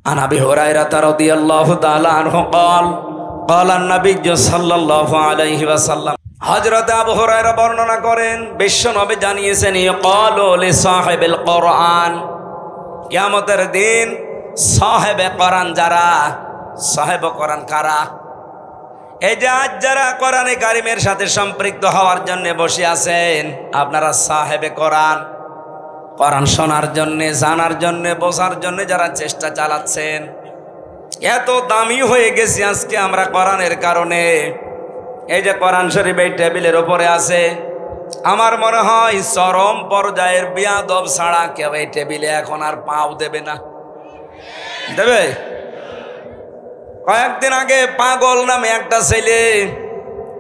عن أبي هريرة رضي الله تعالى عنه قال قال النبي صلى الله عليه وسلم হযরত আবু হুরায়রা বর্ণনা করেন বিশ্বনবী জানিয়েছেন ইয়াকালু লি সাহিবিল কোরআন কিয়ামতের দিন সাহেবে কোরআন যারা সাহেবে কোরআন কারা এই যে আজ যারা কোরআনে কারিমের সাথে সম্পৃক্ত হওয়ার জন্য বসে আছেন আপনারা সাহেবে কোরআন কোরআন শোনার জন্য জানার জন্য বোঝার জন্য যারা চেষ্টা চালাচ্ছেন এত দামি হয়ে গেছি আজকে আমরা কোরআনের কারণে এই যে কোরআন শরীফ এই টেবিলের উপরে আছে আমার মনে হয় চরম পর্যায়ের বিয়াদব ছাড়া কেউ এই টেবিলে এখন আর পাও দেবে না দেবে কয়েকদিন আগে পাগল নামে একটা ছেলে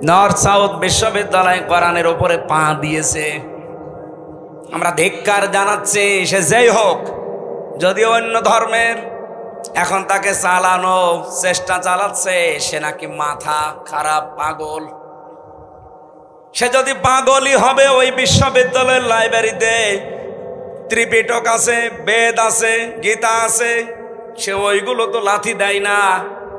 নর্থ সাউথ বিশ্ববিদ্যালয় কোরআনের উপরে পা দিয়েছে আমরা ধিক্কার জানাচ্ছি সে যেই হোক যদিও অন্য ধর্মের এখন তাকে চালানো চেষ্টা চালাচ্ছে সে নাকি মাথা খারাপ পাগল সে যদি পাগলই হবে ওই বিশ্ববিদ্যালয়ের লাইব্রেরিতে ত্রিপিটক আছে বেদ আছে গীতা আছে সে ওইগুলো তো লাথি দেয় না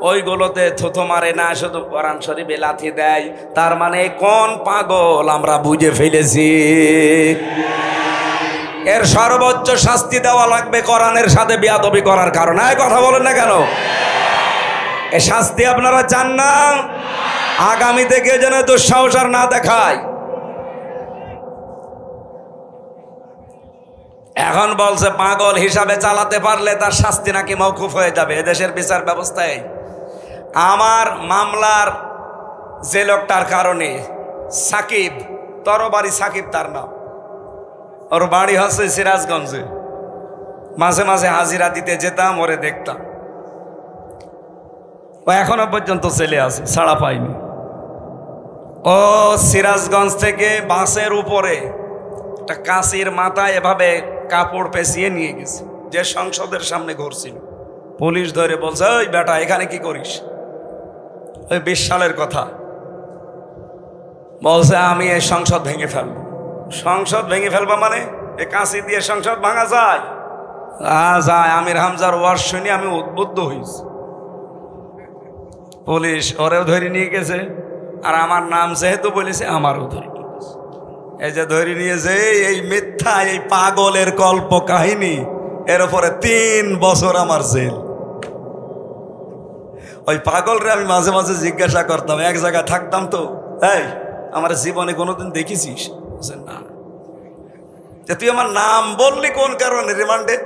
ওইগুলোতে থুথু মারে না শুধু কোরআন শরীফে লাথি দেয় তার মানে কোন পাগল আমরা বুঝে ফেলেছি এর সর্বোচ্চ শাস্তি দেওয়া লাগবে কোরআনের সাথে বেয়াদবি করার কারণে কথা বলেন না কেন এই শাস্তি আপনারা চান না আগামী থেকে যেন দুঃসাহস আর না দেখায় এখন বলছে পাগল হিসাবে চালাতে পারলে তার শাস্তি নাকি মওকুফ হয়ে যাবে এদেশের বিচার ব্যবস্থায় আমার মামলার যে লোকটার কারণে সাকিব তরবারি সাকিব তার নাম ওর বাড়ি হচ্ছে সিরাজগঞ্জে মাঝে মাঝে হাজিরা দিতে যেতাম ওরে দেখতাম ও এখনো পর্যন্ত ছেলে আছে ছাড়া পাইনি ও সিরাজগঞ্জ থেকে বাসের উপরে একটা কাঁচির মাথায় এভাবে কাপড় পেঁচিয়ে নিয়ে গেছে যে সংসদের সামনে ঘুরছিল পুলিশ ধরে বলছে ওই বেটা এখানে কি করিস ওই 20 সালের কথা বলছে আমি এই সংসদ ভেঙে ফেলবো সংসদ ভেঙে ফেলবো মানে এই কাঁচি দিয়ে সংসদ ভাঙা যায় যায় আমির হামজার ওয়াজ শুনে আমি উদ্বুদ্ধ হয়েছি পুলিশ ওরেও ধরে নিয়ে গেছে আর আমার নাম যেহেতু বলেছে আমারও ধরে নিয়ে গেছে এই যে ধরে নিয়েছে এই মিথ্যা এই পাগলের কল্প কাহিনী এর উপরে 3 বছর আমার জেল ওই পাগলরে আমি মাঝে মাঝে জিজ্ঞাসা করতাম এক জায়গায় থাকতাম তো এই আমার জীবনে কোনোদিন দেখেছিস না যে তুই আমার নাম বললি কোন কারণে রিমান্ডে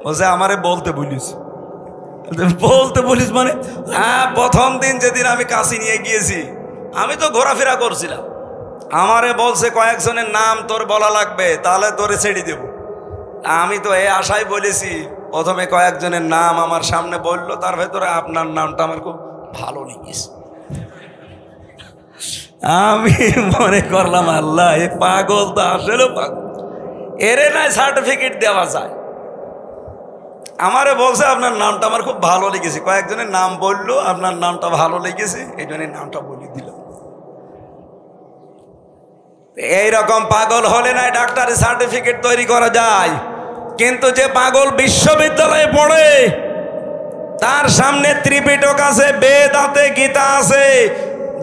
বলছে আমারে বলতে বলিস মানে হ্যাঁ প্রথম দিন যেদিন আমি কাশি নিয়ে গিয়েছি আমি তো ঘোরাফেরা করছিলাম আমারে বলছে কয়েকজনের নাম তোর বলা লাগবে তাহলে তোরে ছেড়ে দেব আমি তো এই আশায় বলেছি প্রথমে কয়েকজনের নাম আমার সামনে বললো তার ভেতরে আপনার নামটা আমার খুব ভালো লেগেছে আমি মনে করলাম আল্লাহ এ পাগল তো আসলে পাগল এরে নাই সার্টিফিকেট দেওয়া যায় আমারে বলছে আপনার নামটা আমার খুব ভালো লেগেছে কয়েকজনের নাম বললো আপনার নামটা ভালো লেগেছে এই জন্য নামটা বলে দিলাম এইরকম পাগল হলে না ডাক্তারের সার্টিফিকেট তৈরি করা যায় কিন্তু যে পাগল বিশ্ববিদ্যালয়ে পড়ে তার সামনে ত্রিপিটক আছে বেদ আছে গীতা আছে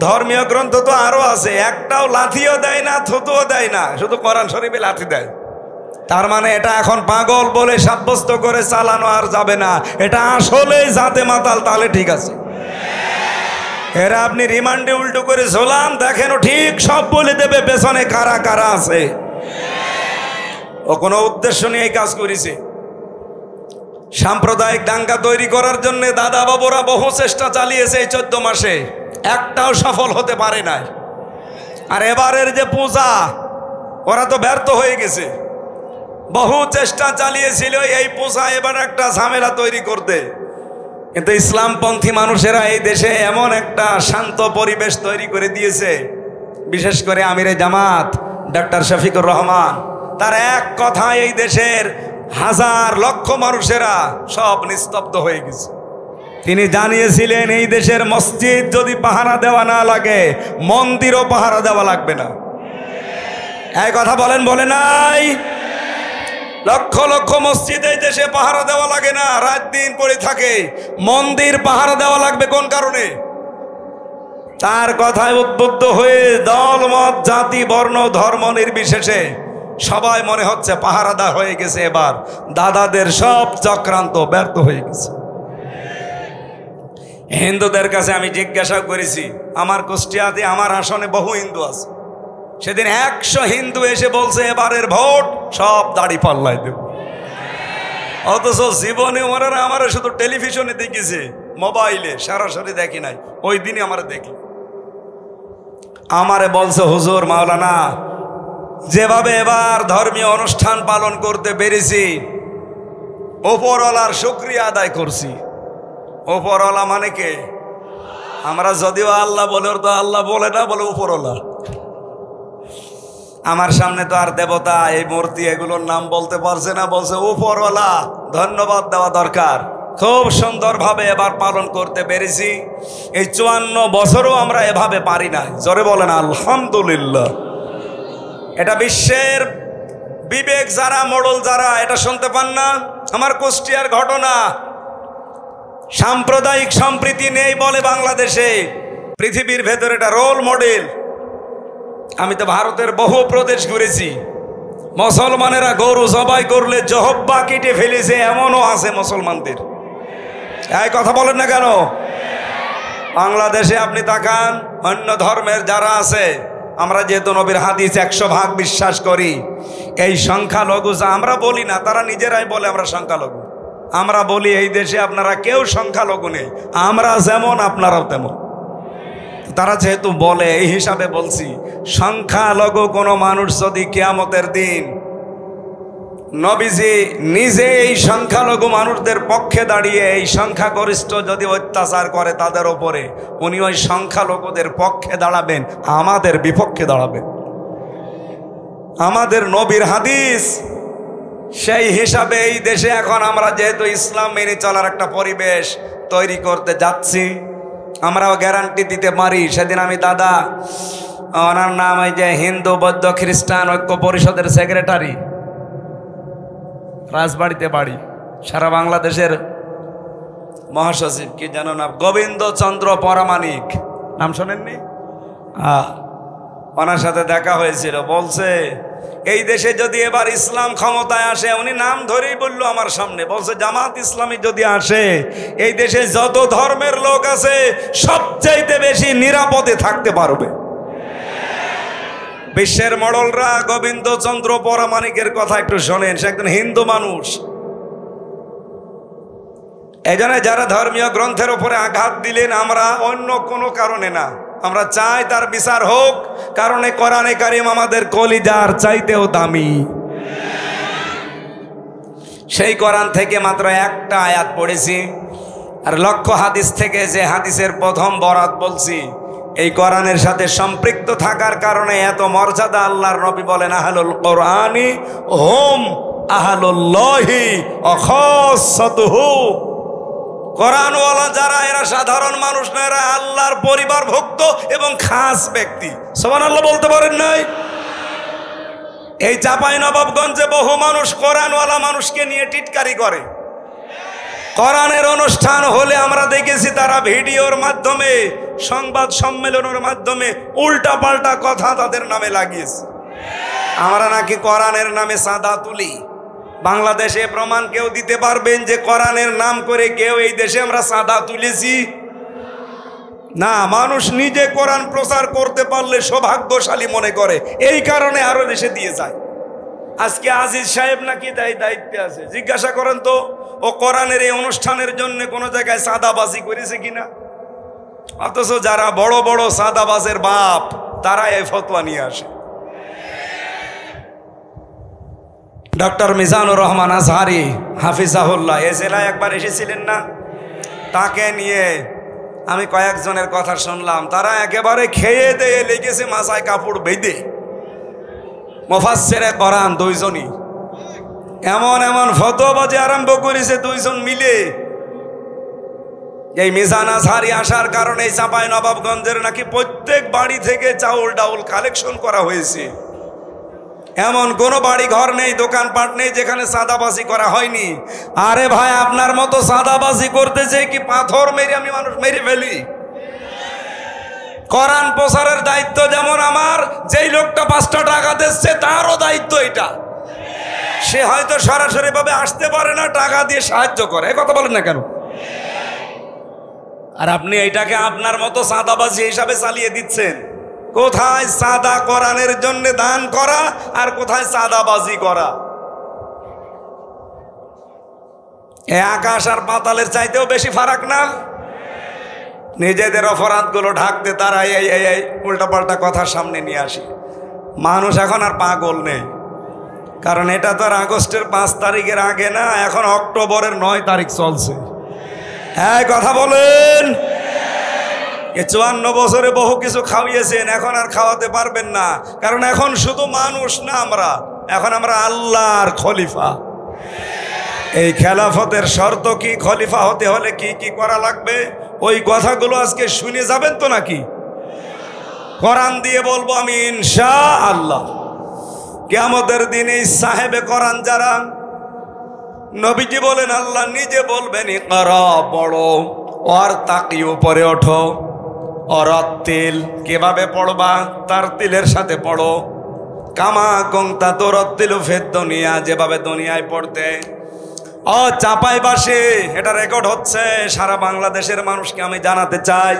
ধর্মীয় গ্রন্থ তো আরো আছে একটাও লাথিও দেয় না থুতুও দেয় না শুধু কোরআন শরীফে লাথি দেয় তার মানে এটা এখন পাগল বলে সাব্যস্ত করে চালানো আর যাবে না এটা আসলে জাতে মাতাল তাহলে ঠিক আছে এরা আপনি রিমান্ডে উল্টো করে ঝোলান দেখেন ও ঠিক সব বলে দেবে পেছনে কারা কারা আছে ও কোনো উদ্দেশ্য নিয়ে কাজ করেছে সাম্প্রদায়িক দাঙ্গা তৈরি করার জন্য দাদা বাবুরা বহু চেষ্টা চালিয়েছে এই 14 মাসে একটাও সফল হতে পারে নাই আর এবারের যে পূজা ওরা তো ব্যর্থ হয়ে গেছে বহু চেষ্টা চালিয়েছিল এই পূজা এবার একটা ঝামেলা তৈরি করতে কিন্তু ইসলামপন্থী মানুষেরা এই দেশে এমন একটা শান্ত পরিবেশ তৈরি করে দিয়েছে বিশেষ করে আমিরে জামাত ডক্টর শফিকুর রহমান তার এক কথায় এই দেশের হাজার লক্ষ মানুষেরা সব নিস্তব্ধ হয়ে গেছে তিনি জানিয়েছিলেন এই দেশের মসজিদ যদি পাহারা দেওয়া না লাগে মন্দিরও পাহারা দেওয়া লাগবে না এই কথা বলেন বলে নাই লক্ষ লক্ষ মসজিদ এই দেশে পাহারা দেওয়া লাগে না, রাত দিন পড়ে থাকে। মন্দির পাহারা দেওয়া লাগবে কোন কারণে? তার কথায় উদ্বুদ্ধ হয়ে দল মত জাতি বর্ণ ধর্ম নির্বিশেষে সবাই মনে হচ্ছে পাহারাদা হয়ে গেছে। এবার দাদাদের সব চক্রান্ত ব্যর্থ হয়ে গেছে। হিন্দুদের কাছে আমি জিজ্ঞাসা করেছি, আমার কুষ্টিয়াতে আমার আসনে বহু হিন্দু আছে, সেদিন 100 হিন্দু এসে বলছে এবারের ভোট সব দাড়ি পাল্লাই দেব। অথচ জীবনে ওরা আমার শুধু টেলিভিশনে দেখেছে, মোবাইলে সরাসরি দেখি নাই। ওই দিনই আমরা দেখি, আমারে বলছে হুজুর মাওলানা যেভাবে এবার ধর্মীয় অনুষ্ঠান পালন করতে পেরেছি ওপরওয়ালার শুকরিয়া আদায় করছি। ওপরওয়ালা মানে কে? আমরা যদিও আল্লাহ বলে, তো আল্লাহ বলে না, বলে উপরওয়ালা। আমার সামনে তো আর দেবতা এই মূর্তি এগুলোর নাম বলতে পারছে না, বলছে উপরওয়ালা, ধন্যবাদ দেওয়া দরকার। খুব সুন্দরভাবে এবার পালন করতে পেরেছি। এই 54 বছরও আমরা এভাবে পারি না। জোরে বলেন আলহামদুলিল্লাহ। এটা বিশ্বের বিবেক যারা, মোড়ল যারা, এটা শুনতে পান না? আমার কুষ্টিয়ার ঘটনা। সাম্প্রদায়িক সম্প্রীতি নেই বলে বাংলাদেশে, পৃথিবীর ভেতরে এটা রোল মডেল। আমি তো ভারতের বহু প্রদেশ ঘুরেছি, মুসলমানেরা গরু জবাই করলে জহব্বা কেটে ফেলেছে, এমনও আছে মুসলমানদের। এই কথা বলেন না কেন? বাংলাদেশে আপনি তাকান, অন্য ধর্মের যারা আছে, আমরা যেহেতু নবীর হাদিস 100% বিশ্বাস করি, এই সংখ্যালঘু যা আমরা বলি না, তারা নিজেরাই বলে আমরা সংখ্যালঘু। আমরা বলি এই দেশে আপনারা কেউ সংখ্যালঘু নেই, আমরা যেমন আপনারাও তেমন। তারা যেহেতু বলে, এই হিসাবে বলছি, সংখ্যালঘু কোনো মানুষ যদি কিয়ামতের দিন নবীজি নিজে এই সংখ্যালঘু মানুষদের পক্ষে দাঁড়িয়ে এই সংখ্যাগরিষ্ঠ যদি অত্যাচার করে তাদের ওপরে, উনি ওই সংখ্যালঘুদের পক্ষে দাঁড়াবেন, আমাদের বিপক্ষে দাঁড়াবেন। আমাদের নবীর হাদিস সেই হিসাবে এই দেশে এখন আমরা যেহেতু ইসলাম মেনে চলার একটা পরিবেশ তৈরি করতে যাচ্ছি, আমরাও গ্যারান্টি দিতে পারি। সেদিন আমি দাদা, ওনার নাম ওই যে হিন্দু বৌদ্ধ খ্রিস্টান ঐক্য পরিষদের সেক্রেটারি, রাজবাড়িতে বাড়ি, সারা বাংলাদেশের মহাসচিব, কি জানো না, গোবিন্দ চন্দ্র পরামানিক, নাম শোনেননি? ওনার সাথে দেখা হয়েছিল। বলছে এই দেশে যদি এবার ইসলাম ক্ষমতায় আসে, উনি নাম ধরেই বললো আমার সামনে, বলছে জামাত ইসলামী যদি আসে, এই দেশে যত ধর্মের লোক আছে সবচাইতে বেশি নিরাপদে থাকতে পারবে। বিশ্বের মডলরা গোবিন্দ চন্দ্র পরামানিকের কথা একটু শোনেন, সে একজন হিন্দু মানুষ। এই জন্য যারা ধর্মীয় গ্রন্থের উপরে আঘাত দিলেন, আমরা অন্য কোনো কারণে না, আমরা চাই তার বিচার হোক, কারণে কোরআনে কারিম আমাদের কলিজার চাইতেও দামি। সেই কোরআন থেকে মাত্র একটা আয়াত পড়েছি, আর লক্ষ হাদিস থেকে যে হাদিসের প্রথম বরাত বলছি, এই কোরআনের সাথে সম্পৃক্ত থাকার কারণে এত মর্যাদা। আল্লাহর নবী বলেন আহলুল কোরআনি হুম আহলুল্লাহি ওয়া খাসাতুহু। কোরআনওয়ালা যারা, এরা সাধারণ মানুষ না, এরা আল্লাহর পরিবারভুক্ত এবং খাস ব্যক্তি। সুবহানাল্লাহ বলতে পারেন নাই? এই চাঁপাইনবাবগঞ্জে বহু মানুষ কোরআনওয়ালা মানুষকে নিয়ে টিটকারি করে। কোরআনের অনুষ্ঠান হলে আমরা দেখেছি তারা ভিডিওর মাধ্যমে, সংবাদ সম্মেলনের মাধ্যমে উল্টা পাল্টা কথা তাদের নামে লাগিয়েছে। আমরা নাকি কোরআনের নামে চাঁদা তুলি। বাংলাদেশে প্রমাণ কেউ দিতে পারবেন যে কোরআনের নাম করে কেউ এই দেশে আমরা চাঁদা তুলেছি? না, মানুষ নিজে কোরআন প্রচার করতে পারলে সৌভাগ্যশালী মনে করে, এই কারণে আরো দেশে দিয়ে যায়। আজকে আজিজ সাহেব নাকি দায়িত্বে আছে, জিজ্ঞাসা করেন তো ও কোরআনের এই অনুষ্ঠানের জন্য কোনো জায়গায় চাঁদাবাজি করেছে কিনা। অথচ যারা বড় বড় চাঁদাবাজের বাপ, তারা এই ফতোয়া নিয়ে আসে। ডক্টর মিজানুর রহমান আজহারি হাফিজাহুল্লাহ এ জেলায় একবার এসেছিলেন না? তাকে নিয়ে আমি কয়েকজনের কথা শুনলাম, তারা একেবারে খেয়ে দিয়ে লেগেছে মাথায় কাপড় বেঁধে। মুফাসসিরে কোরআন দুইজনই এমন এমন ফতোয়াবাজি আরম্ভ করেছে দুইজন মিলে। এই মিজান আজহারি আসার কারণে চাঁপাইনবাবগঞ্জের নাকি প্রত্যেক বাড়ি থেকে চাউল ডাউল কালেকশন করা হয়েছে। এমন কোনো বাড়ি ঘর নেই, দোকানপাট নেই যেখানে চাঁদাবাজি করা হয়নি। আরে ভাই, আপনার মতো চাঁদাবাজি করতেছে কি পাথর মেরে আমি মানুষ মেরে ফেলি? কোরআন প্রচারের দায়িত্ব যেমন আমার, যেই লোকটা 5টা টাকা দিচ্ছে তারও দায়িত্ব এটা। সে হয়তো সরাসরি ভাবে আসতে পারে না, টাকা দিয়ে সাহায্য করে। এই কথা বলেন না কেন? আর আপনি এইটাকে আপনার মতো চাঁদাবাজি হিসাবে চালিয়ে দিচ্ছেন। কোথায় চাঁদা কোরআনের জন্য দান করা আর কোথায় চাঁদাবাজি করা? এ আকাশ আর পাতালের চাইতেও বেশি ফারাক না? নিজেদের অপরাধগুলো ঢাকতে তারা এই উল্টাপাল্টা কথা সামনে নিয়ে আসে। মানুষ এখন আর পাগল নেই, কারণ এটা তো আর আগস্টের 5 তারিখের আগে না, এখন অক্টোবরের 9 তারিখ চলছে। হ্যাঁ, কথা বলেন। 54 বছরে বহু কিছু খাওয়িয়েছেন, এখন আর খাওয়াতে পারবেন না, কারণ এখন শুধু মানুষ না, এখন আমরা আল্লাহর খলিফা। এই খেলাফতের শর্ত কি? খলিফা হতে হলে কি কি করা লাগবে, ওই কথাগুলো আজকে শুনে যাবেন তো নাকি? কোরআন দিয়ে বলবো আমি ইনশাআল্লাহ। কিয়ামতের দিনে সাহেবে কোরআন যারা, নবীজি বলেন, আল্লাহ নিজে বলবেন ইকরা, পড়ো, ওর তাকি, উপরে ওঠো, অরতিল, কিভাবে পড়বা? তার তিলের সাথে পড়ো, কামা কংতা তো রত্তিল ফের দুনিয়া, যেভাবে দুনিয়ায় পড়তে। ও চাপাই বাসে, এটা রেকর্ড হচ্ছে, সারা বাংলাদেশের মানুষকে আমি জানাতে চাই,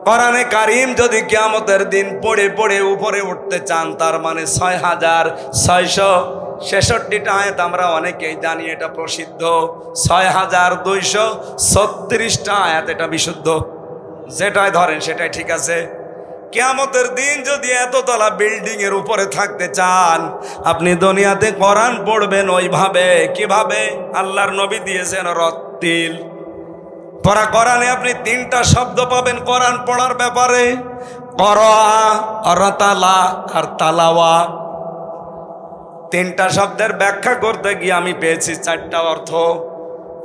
কোরআনে কারিম যদি কিয়ামতের দিন পড়ে পড়ে উপরে উঠতে চান, তার মানে 6666টা আয়াত আমরা অনেকেই জানি, এটা প্রসিদ্ধ। 6236টা আয়াত, এটা বিশুদ্ধ। যেটাই ধরেন সেটাই ঠিক আছে। কিয়ামতের দিন যদি এততলা বিল্ডিং এর উপরে থাকতে চান, আপনি দুনিয়াতে কোরআন পড়বেন ওইভাবে। কিভাবে? আল্লাহর নবী দিয়েছেন রত্তিল। পড়া কোরআনে আপনি 3টা শব্দ পাবেন কোরআন পড়ার ব্যাপারে, করা, রতালা আর তালাওয়া। 3টা শব্দের ব্যাখ্যা করতে গিয়ে আমি পেয়েছি 4টা অর্থ।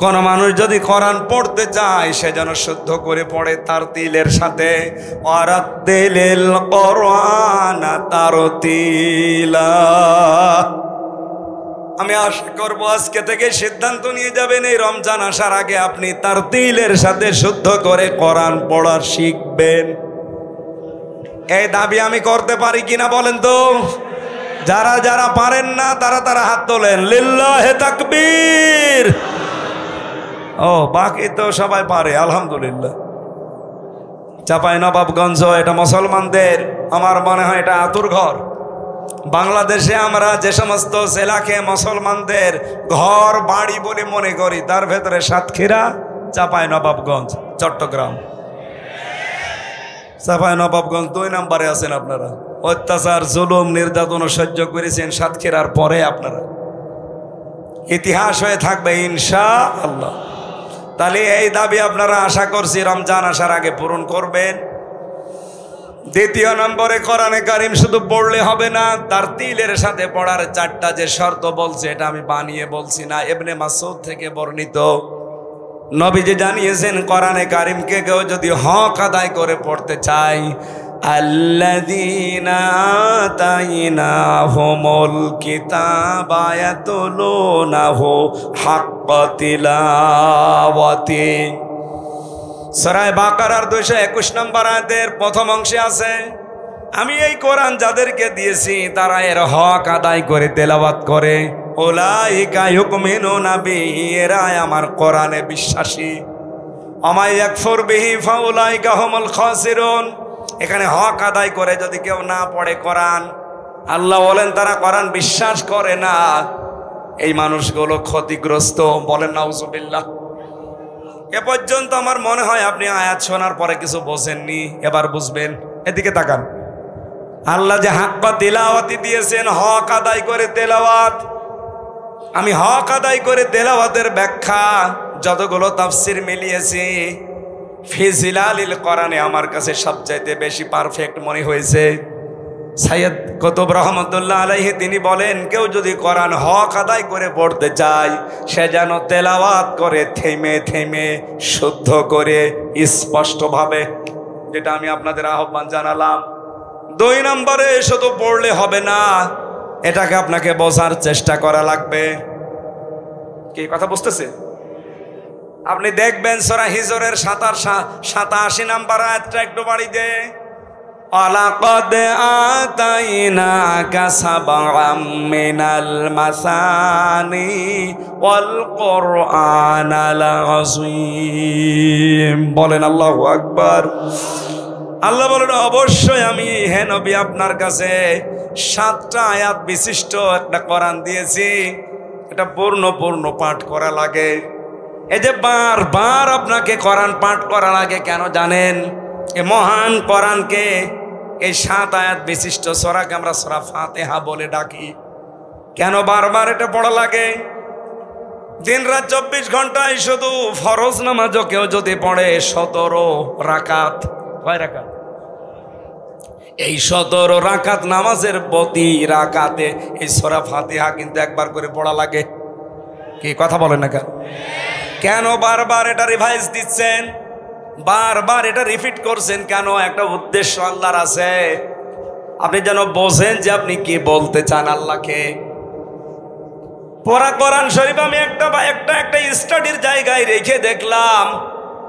কোন মানুষ যদি কোরআন পড়তে চায়, সে যেন শুদ্ধ করে পড়ে তার তিলের সাথে। ওয়ারাতিলিল কোরআন তারতিলা। আমি আশা করবো আজকে থেকে সিদ্ধান্ত নিয়ে যাবেন, এই রমজান আসার আগে আপনি তার তিলের সাথে শুদ্ধ করে কোরআন পড়া শিখবেন। এই দাবি আমি করতে পারি কিনা বলেন তো? যারা যারা পারেন না তারা হাত তোলেন। লিল্লাহে তাকবীর। ও, বাকি তো সবাই পারে, আলহামদুলিল্লাহ। চাঁপাইনবাবগঞ্জ, এটা মুসলমানদের, আমার মনে হয় এটা আতুর ঘর। বাংলাদেশে আমরা যে সমস্ত জেলাকে মুসলমানদের ঘর বাড়ি বলে মনে করি, তার ভেতরে সাতক্ষীরা, চাঁপাইনবাবগঞ্জ, চট্টগ্রাম। চাঁপাইনবাবগঞ্জ 2 নম্বরে আছেন আপনারা। অত্যাচার, জুলুম, নির্যাতন সহ্য করেছেন সাতক্ষীরার পরে আপনারা। ইতিহাস হয়ে থাকবে ইনশাআল্লাহ। তাহলে এই দাবি আপনারা আশা করছি রমজান আসার আগে পূরণ করবেন। 2 নম্বরে, কোরআনে কারিম শুধু পড়লে হবে না, তার তিলের সাথে পড়ার 4টা যে শর্ত বলছে, এটা আমি বানিয়ে বলছি না, ইবনে মাসউদ থেকে বর্ণিত। নবীজি জানিয়েছেন, কোরআনে কারিমকে কেউ যদি হক আদায় করে পড়তে চায়, আল্লাযীনা আতাইনাহুমুল কিতাবা ইয়াতলুনাহু হাক্কা তিলাওয়াতি। সূরা বাকারার 221 নম্বর আয়াতের প্রথম অংশে আছে, আমি এই কোরআন যাদেরকে দিয়েছি তারা এর হক আদায় করে তেলাওয়াত করে। উলাইকা ইউমিনুনা বিহি, এরা আমার কোরআনে বিশ্বাসী। ওয়া ইয়াকফুর বিহি ফাউলাইকা হুমুল খাসিরুন। এখানে হক আদায় করে যদি কেউ না পড়ে কোরআন, আল্লাহ বলেন তারা কোরআন বিশ্বাস করে না, এই মানুষগুলো ক্ষতিগ্রস্ত। বলেন নাউজুবিল্লাহ। এ পর্যন্ত আমার মনে হয় আপনি আয়াত শোনার পরে কিছু বোঝেননি, এবার বুঝবেন। এদিকে তাকান। আল্লাহ যে হাক্কা তিলাওয়াতি দিয়েছেন, হক আদায় করে তেলাওয়াত। আমি হক আদায় করে তেলাওয়াতের ব্যাখ্যা যতগুলো তাফসির মিলিয়েছি, ফি জিলালিল কোরআনে আমার কাছে সবচাইতে বেশি পারফেক্ট মনে হয়েছে। সাইয়্যিদ কুতুব রহমতুল্লাহ আলাইহি তিনি বলেন, কেউ যদি কোরআন হক আদায় করে পড়তে চায়, সে যেন তেলাওয়াত করে থেমে থেমে, শুদ্ধ করে, স্পষ্টভাবে, যেটা আমি আপনাদের আহ্বান জানালাম। 2 নম্বরে, শুধু পড়লে হবে না, এটাকে আপনাকে বোঝার চেষ্টা করা লাগবে। কি কথা বুঝতেছে? আপনি দেখবেন সূরা হিজরের 87 নাম্বার আয়াতটা একটু বাড়ি দে। ওয়ালাকাদ আতাইনাকা সাবআম মিনাল মাসানি ওয়াল কুরআনাল আযীম। বলেন আল্লাহু আকবার। আল্লাহ বলেন অবশ্যই আমি হে নবী আপনার কাছে 7টা আয়াত বিশিষ্ট একটা কোরআন দিয়েছি। এটা পূর্ণ পাঠ করা লাগে। এই যে বারবার আপনাকে কোরআন পাঠ করা লাগে কেন জানেন? এই মহান কোরআনকে এই 7 আয়াত বিশিষ্ট সূরাকে আমরা সূরা ফাতিহা বলে ডাকি। কেন বারবার এটা পড়া লাগে? দিন রাত 24 ঘন্টায় শুধু ফরজ নামাজও কেউ যদি পড়ে 17 রাকাত, কয় রাকাত? এই 17 রাকাত নামাজের প্রতি রাকাতে এই সূরা ফাতিহা কিন্তু একবার করে পড়া লাগে। কি কথা বলেন না কেন? কেন বারবার এটা রিভাইজ দিচ্ছেন, বারবার এটা রিপিট করছেন কেন? একটা উদ্দেশ্য আল্লাহর আছে। আপনি যেন বোঝেন যে আপনি কি বলতে চান আল্লাহকে। পড়া কোরআন শরীফ আমি একটা স্টাডির জায়গায় রেখে দেখলাম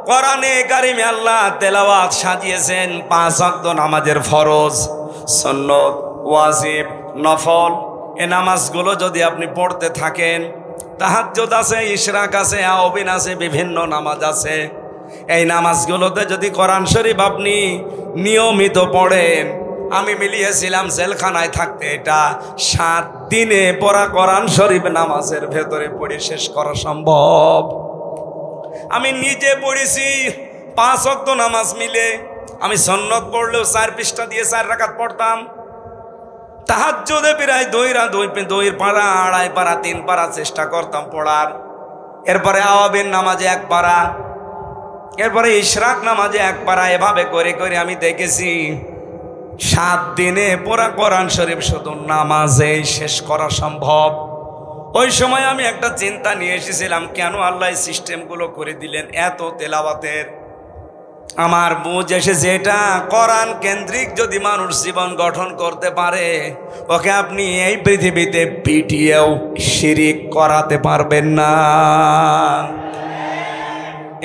কোরআনে কারিমে আল্লাহ তেলাওয়াত সাজিয়েছেন 5 ওয়াক্ত নামাজের ফরজ, সুন্নত, ওয়াজিব, নফল। এই নামাজগুলো যদি আপনি পড়তে থাকেন, তাহাজ্জুদ আছে, ইশরাক আছে, আওবিন আছে, বিভিন্ন নামাজ আছে। এই নামাজগুলোতে যদি কোরআন শরীফ আপনি নিয়মিত পড়েন, আমি মিলিয়েছিলাম জেলখানায় থাকতে এটা 7 দিনে পড়া কোরআন শরীফ নামাজের ভেতরে পড়ে শেষ করা সম্ভব। আমি নিজে পড়েছি 5 ওয়াক্ত নামাজ মিলে। আমি সুন্নত পড়লেও 4 পৃষ্ঠা দিয়ে 4 রাকাত পড়তাম। তাহাজ্জুদে প্রায় 2 পারা, 2.5 পারা, 3 পারা চেষ্টা করতাম পড়ার। এরপরে আওয়াবিন নামাজে 1 পারা, এরপরে ইশরাক নামাজে 1 পারা। এভাবে করে করে আমি দেখেছি 7 দিনে পড়া কোরআন শরীফ শুধু নামাজে শেষ করা সম্ভব। ওই সময় আমি একটা চিন্তা নিয়ে এসেছিলাম, কেন আল্লাহ এই সিস্টেমগুলো করে দিলেন এত তেলাওয়াতের? আমার বুঝ এসেছে এটা কোরআন কেন্দ্রিক যদি মানুষ জীবন গঠন করতে পারে, ওকে আপনি এই পৃথিবীতে পিটিয়েও শিরিক করাতে পারবেন না।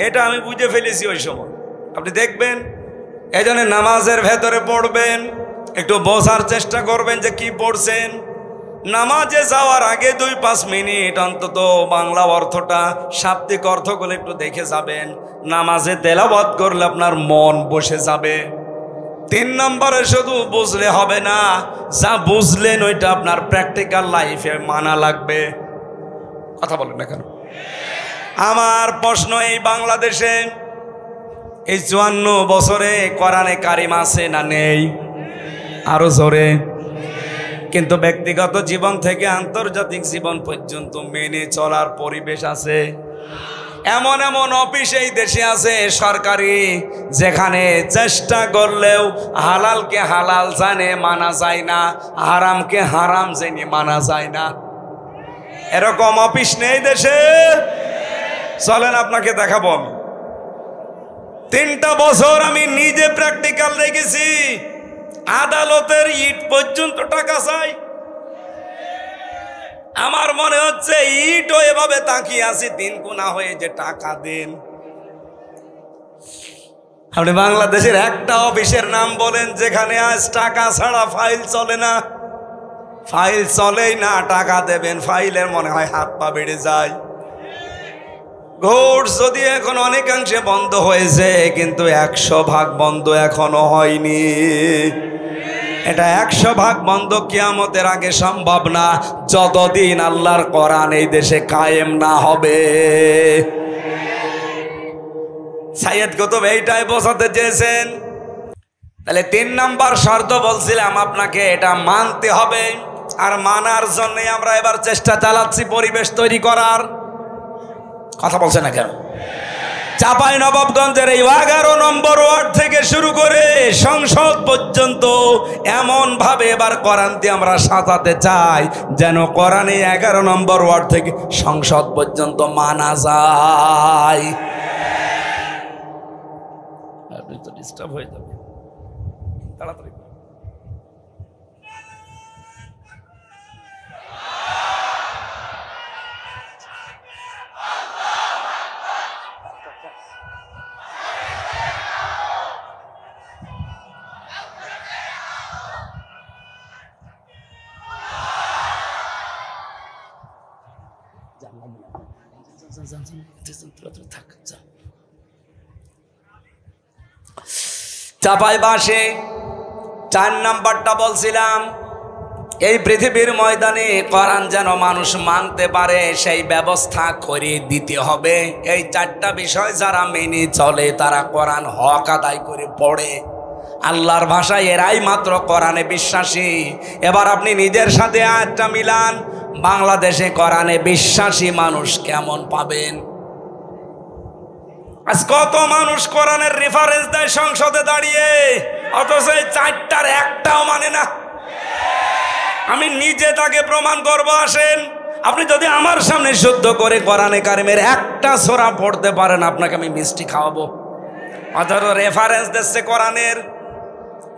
এটা আমি বুঝে ফেলেছি ওই সময়। আপনি দেখবেন এই জন্য নামাজের ভেতরে পড়বেন, একটু বোঝার চেষ্টা করবেন যে কি পড়ছেন। নামাজে যাওয়ার আগে 2-5 মিনিট অন্তত বাংলা অর্থটা, শাব্দিক অর্থগুলো একটু দেখে যাবেন। নামাজে তেলাওয়াত করলে আপনার মন বসে যাবে। 3 নম্বরে শুধু বুঝলে হবে না, যা বুঝলেন ওইটা আপনার প্র্যাকটিক্যাল লাইফে মানা লাগবে। কথা বলেন না কেন? আমার প্রশ্ন, এই বাংলাদেশে এই 54 বছরে কোরআনে কারিম আছে না নেই? আরো জোরে। কিন্তু ব্যক্তিগত জীবন থেকে আন্তর্জাতিক জীবন পর্যন্ত মেনে চলার পরিবেশ আছে। এমন এমন অফিস এই দেশে আছে সরকারি, যেখানে চেষ্টা করলেও হালালকে হালাল জানে মানা যায় না, হারামকে হারাম জেনে মানা যায় না। এরকম অফিস নেই দেশে? চলেন আপনাকে দেখাবো। 3টা বছর আমি নিজে প্র্যাকটিক্যাল দেখেছি। আদালতের ইট পর্যন্ত টাকা চাই। আমার মনে হচ্ছে ইটও এভাবে তাকিয়ে আছি 3 গুণা হয়ে যে টাকা দেন। আপনি বাংলাদেশের একটা অফিসের নাম বলেন যেখানে আজ টাকা ছাড়া ফাইল চলে না? ফাইল চলেই না, টাকা দেবেন, ফাইলের মনে হয় হাত পা বেড়ে যায়। ঘোষ যদি এখন অনেকাংশে বন্ধ হয়েছে, কিন্তু 100% বন্ধ এখনো হয়নি। এটা 100% বন্ধ কিয়ামতের আগে সম্ভব না, যতদিন আল্লাহর কোরআন এই দেশে কায়েম না হবে। সাইয়েদ কুতুব এইটাই বোঝাতে চেয়েছেন। তাহলে 3 নাম্বার শর্ত বলছিলাম আপনাকে, এটা মানতে হবে। আর মানার জন্য আমরা এবার চেষ্টা চালাচ্ছি পরিবেশ তৈরি করার। কথা বলছে না কেন? চাঁপাইনবাবগঞ্জের এই 11 নম্বর ওয়ার্ড থেকে শুরু করে সংসদ পর্যন্ত এমন ভাবে এবার কোরআন দিয়ে আমরা সাজাতে চাই যেন কোরআনে 11 নম্বর ওয়ার্ড থেকে সংসদ পর্যন্ত মানা যায়। আপনি তো ডিস্টার্ব হয়ে যাবে, তাড়াতাড়ি। চাপাই বাসে 4 নাম্বারটা বলছিলাম, এই পৃথিবীর ময়দানে কোরআন যেন মানুষ মানতে পারে সেই ব্যবস্থা করে দিতে হবে। এই 4টা বিষয় যারা মেনে চলে তারা কোরআন হক আদায় করে পড়ে। আল্লাহর ভাষায় এরাই মাত্র কোরআনে বিশ্বাসী। এবার আপনি নিজের সাথে আয়াতটা মিলান, বাংলাদেশে কোরআনে বিশ্বাসী মানুষ কেমন পাবেন? আজ কত মানুষ কোরআনের রেফারেন্স দেয় সংসদে দাঁড়িয়ে, অথচ এই 4টার একটাও মানে না। আমি নিজে তাকে প্রমাণ করব। আসেন, আপনি যদি আমার সামনে শুদ্ধ করে কোরআনে কারিমের একটা সূরা পড়তে পারেন, আপনাকে আমি মিষ্টি খাওয়াবো। অথচ রেফারেন্স দিচ্ছে কোরআনের,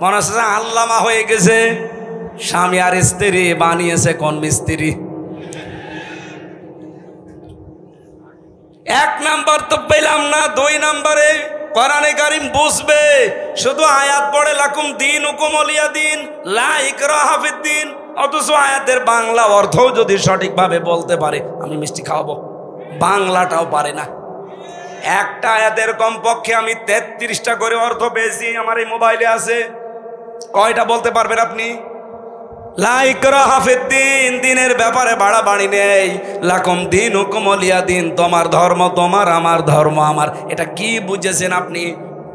মনে হচ্ছে আল্লামা হয়ে গেছে। স্বামী আর স্ত্রী বানিয়েছে কোন মিস্ত্রি? 1 নাম্বার তো পেলাম না। 2 নাম্বারে কোরআনে কারিম বুঝবে, শুধু আয়াত পড়ে লাকুম দীনুকুম ওয়ালিয়া দিন, লা ইকরাহা ফিদ্দিন। অথচ আয়াতের বাংলা অর্থও যদি সঠিকভাবে বলতে পারে, আমি মিষ্টি খাওয়াবো। বাংলাটাও পারে না। একটা আয়াতের কমপক্ষে আমি 33টা করে অর্থ পেয়েছি, আমার এই মোবাইলে আছে। কয়টা বলতে পারবেন আপনি? লা ইকরাহা ফিদ্দিন, দিনের ব্যাপারে বাড়াবাড়ি নেই। লাকুম দীনুকুম ওয়ালিয়া দিন, তোমার ধর্ম তোমার, আমার ধর্ম আমার। এটা কি বুঝেছেন আপনি?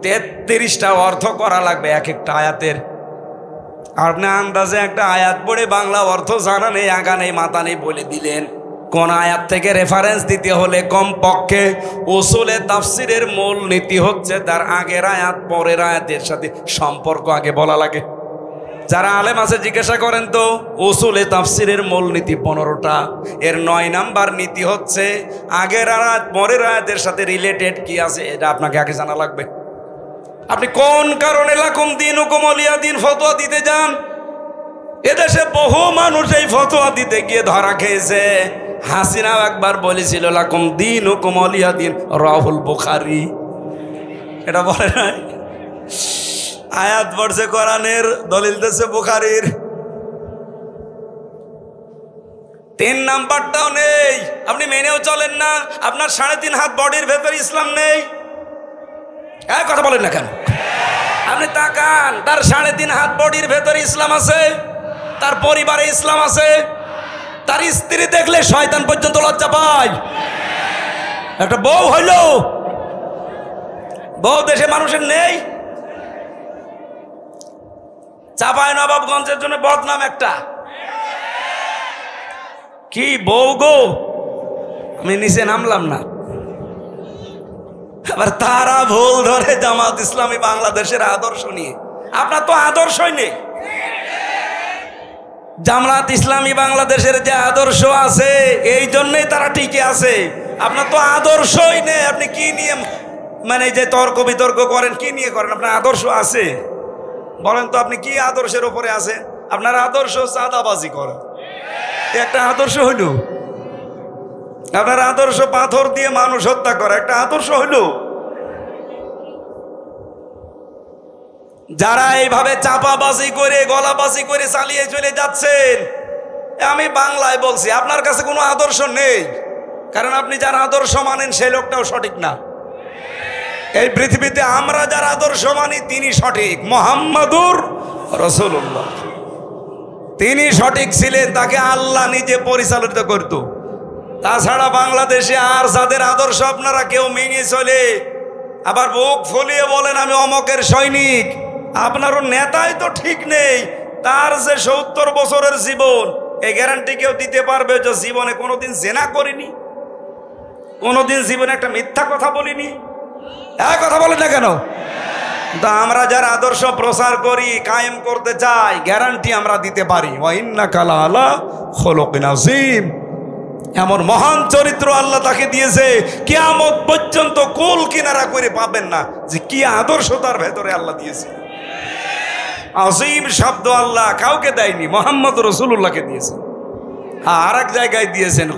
33টা অর্থ করা লাগবে এক একটা আয়াতের। আপনি আন্দাজে একটা আয়াত পড়ে বাংলা অর্থ জানা নেই, আগা নেই, মাথা নেই বলে দিলেন। কোন আয়াত থেকে রেফারেন্স দিতে হলে কমপক্ষে উসুলে তাফসিরের মূল নীতি হচ্ছে তার আগের আয়াত পরের আয়াতের সাথে সম্পর্ক আগে বলা লাগে। যারা আলেম আছে জিজ্ঞাসা করেন তো, উসুলে তাফসিরের মূল নীতি 15টা, এর 9 নাম্বার নীতি হচ্ছে আগের আয়াত পরের আয়াতের সাথে রিলেটেড কি আছে এটা আপনাকে আগে জানা লাগবে। আপনি কোন কারণে লাকুম দীনুকুম ওয়ালিয়া দিন ফতোয়া দিতে যান? এদেশে বহু মানুষ এই ফতোয়া দিতে গিয়ে ধরা খেয়েছে। হাসিনাও একবার বলেছিল লাকুম দীনুকুম ওয়ালিয়া দিন, রাহুল বুখারী। এটা বলে নাই, আয়াত পড়ছে কোরআনের, দলিল দিচ্ছে বুখারীর। 3 নাম্বারটাও নেই, আপনি মেনেও চলেন না। আপনার 3.5 হাত বডির ভেতরে ইসলাম নেই। কথা বলেন না কেন? আপনি তাকান, তার 3.5 হাত বডির ভেতরে ইসলাম আছে, তার পরিবারে ইসলাম আছে, তার স্ত্রী দেখলে শয়তান পর্যন্ত লজ্জা পায়। একটা বউ হইল, বউ দেশে মানুষের নেই। চাঁপাইনবাবগঞ্জের জন্য বদনাম একটা, কি বউ গো, আমি নিচে নামলাম না। আবার তারা ভুল ধরে জামাত ইসলামী বাংলাদেশের আদর্শ নিয়ে। আপনার তো আদর্শই নেই। জামাত ইসলামী বাংলাদেশের যে আদর্শ আছে এই জন্যই তারা টিকে আছে। আপনার তো আদর্শই নেই। আপনি কি নিয়ে মানে যে তর্ক বিতর্ক করেন, কি নিয়ে করেন? আপনার আদর্শ আছে বলেন তো, আপনি কি আদর্শের উপরে আছে? আপনার আদর্শ চাঁদাবাজি করা, একটা আদর্শ হইল। আপনার আদর্শ পাথর দিয়ে মানুষ হত্যা করা, একটা আদর্শ হইল। যারা এইভাবে চাপাবাজি করে গলাবাজি করে চালিয়ে চলে যাচ্ছেন, আমি বাংলায় বলছি, আপনার কাছে কোনো আদর্শ নেই। কারণ আপনি যার আদর্শ মানেন সেই লোকটাও সঠিক না। এই পৃথিবীতে আমরা যার আদর্শ মানি তিনি সঠিক। মুহাম্মাদুর রাসূলুল্লাহ, তিনি সঠিক ছিলেন, তাকে আল্লাহ নিজে পরিচালিত করত। তাছাড়া বাংলাদেশে আর যাদের আদর্শ আপনারা কেউ মেনে চলে, আবার বুক ফুলিয়ে বলেন আমি অমকের সৈনিক, আপনারও নেতাই তো ঠিক নেই। তার যে 70 বছরের জীবন, এই গ্যারান্টি কেউ দিতে পারবে যে জীবনে কোনোদিন জেনা করিনি, কোনোদিন জীবনে একটা মিথ্যা কথা বলিনি? কথা বলেন না কেন? তো আমরা যারা আদর্শ প্রচার করি, কায়েম করতে চাই, গ্যারান্টি আমরা দিতে পারি। ওয়া ইন্নাকা লাআলা খুলুকিন আযীম, এমন মহান চরিত্র আল্লাহ তাকে দিয়েছে, কিয়ামত পর্যন্ত কুল কিনারা করে পাবেন না যে কি আদর্শ তার ভেতরে আল্লাহ দিয়েছে। আযীম শব্দ আল্লাহ কাউকে দেয়নি, মুহাম্মদ রাসূলুল্লাহকে দিয়েছে। আর এক জায়গায় দিয়েছেন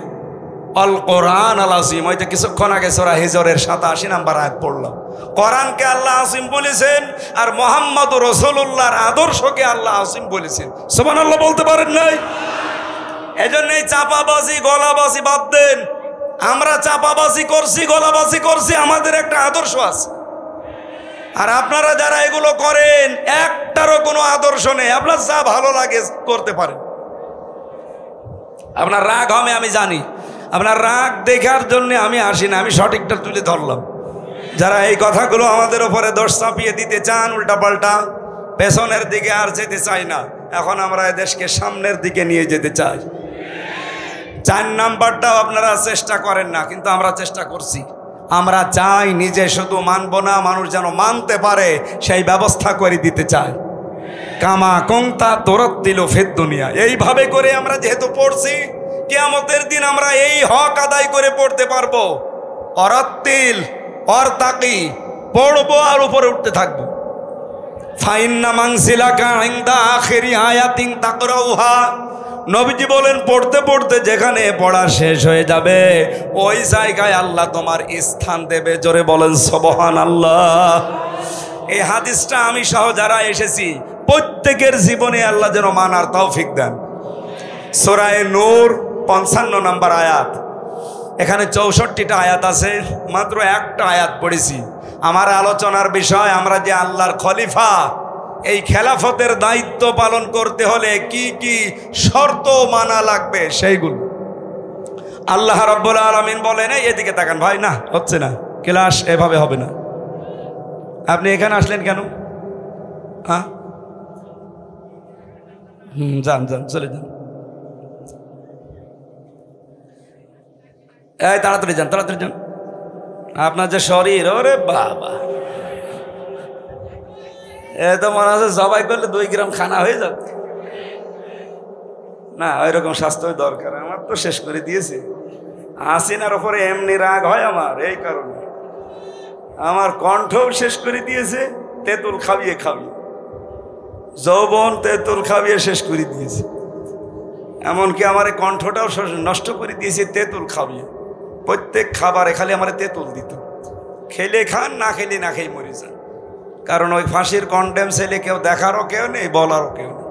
আল কোরআন আল আযীম। ওইটা কিছুক্ষণ আগে সূরা হিজরের 87 নম্বর আয়াত পড়লাম। কোরআনকে আল্লাহ আযীম বলেছেন, আর মুহাম্মদ রাসূলুল্লাহর আদর্শকে আল্লাহ আযীম বলেছেন। সুবহানাল্লাহ বলতে পারেন নাই? এজন্য এই চাপাবাজি গলাবাজি বাদ দেন। আমরা চাপাবাজি করছি, গলাবাজি করছি, আমাদের একটা আদর্শ আছে। আর আপনারা যারা এগুলো করেন একটারও কোনো আদর্শ নেই। আপনার যা ভালো লাগে করতে পারেন। আপনার রাগ হবে আমি জানি, আপনার রাগ দেখার জন্য আমি আসি না, আমি সঠিকটা তুলে ধরলাম। যারা এই কথাগুলো আমাদের উপরে দোষ চাপিয়ে দিতে চান উল্টা পাল্টা, পেছনের দিকে আর যেতে চাই না, এখন আমরা এই দেশকে সামনের দিকে নিয়ে যেতে চাই। 4 নাম্বারটাও আপনারা চেষ্টা করেন না, কিন্তু আমরা চেষ্টা করছি। আমরা চাই নিজে শুধু মানব না, মানুষ যেন মানতে পারে সেই ব্যবস্থা করে দিতে চাই। কামা কংতা তোরত দিল ফের দুনিয়া, এইভাবে করে আমরা যেহেতু পড়ছি, কিয়ামতের দিন আমরা এই হক আদায় করে পড়তে পারবো। অরাত্তিল অরতাকি পড়বো আর উপরে উঠতে থাকবো। ফাইন্না মানসিলাকা ইনদা আখিরি আয়াতিন তাকরাউহা, নবীজি বলেন পড়তে পড়তে যেখানে পড়া শেষ হয়ে যাবে ওই জায়গায় আল্লাহ তোমার স্থান দেবে। জোরে বলেন সুবহানাল্লাহ। এই হাদিসটা আমি সহ যারা এসেছি প্রত্যেকের জীবনে আল্লাহ যেন মানার তৌফিক দেন। সূরা নূর 55 নম্বর আয়াত। এখানে 64টা আয়াত আছে, মাত্র একটা আয়াত পড়েছি। আমার আলোচনার বিষয়, আমরা যে আল্লাহর খলিফা, এই খেলাফতের দায়িত্ব পালন করতে হলে কি কি শর্ত মানা লাগবে সেইগুলো। আল্লাহ রাব্বুল আলামিন বলেন, এদিকে তাকান ভাই, না হচ্ছে না, ক্লাস এভাবে হবে না। আপনি এখানে আসলেন কেন? হ্যাঁ, যান যান, চলে যান। এই তাড়াতাড়ি যান, তাড়াতাড়ি যান। আপনার যে শরীর, ওরে বাবা, এ তো মনে হচ্ছে জবাই করলে 2 গ্রাম খানা হয়ে যাবে। না, ওইরকম স্বাস্থ্যই দরকার। আমার তো শেষ করে দিয়েছে। হাসিনার ওপরে এমনি রাগ হয় আমার, এই কারণে আমার কণ্ঠও শেষ করে দিয়েছে, তেঁতুল খাবিয়ে খাবিয়ে, যৌবন তেঁতুল খাবিয়ে শেষ করে দিয়েছে। এমনকি আমার এই কণ্ঠটাও নষ্ট করে দিয়েছে তেঁতুল খাবিয়ে। প্রত্যেক খাবারে খালি আমার তেঁতুল দিত। খেলে খান, না খেলে না খেয়ে মরে যান। কারণ ওই ফাঁসির কন্ডেম ছেলে কেউ দেখারও কেউ নেই, বলারও কেউ নেই।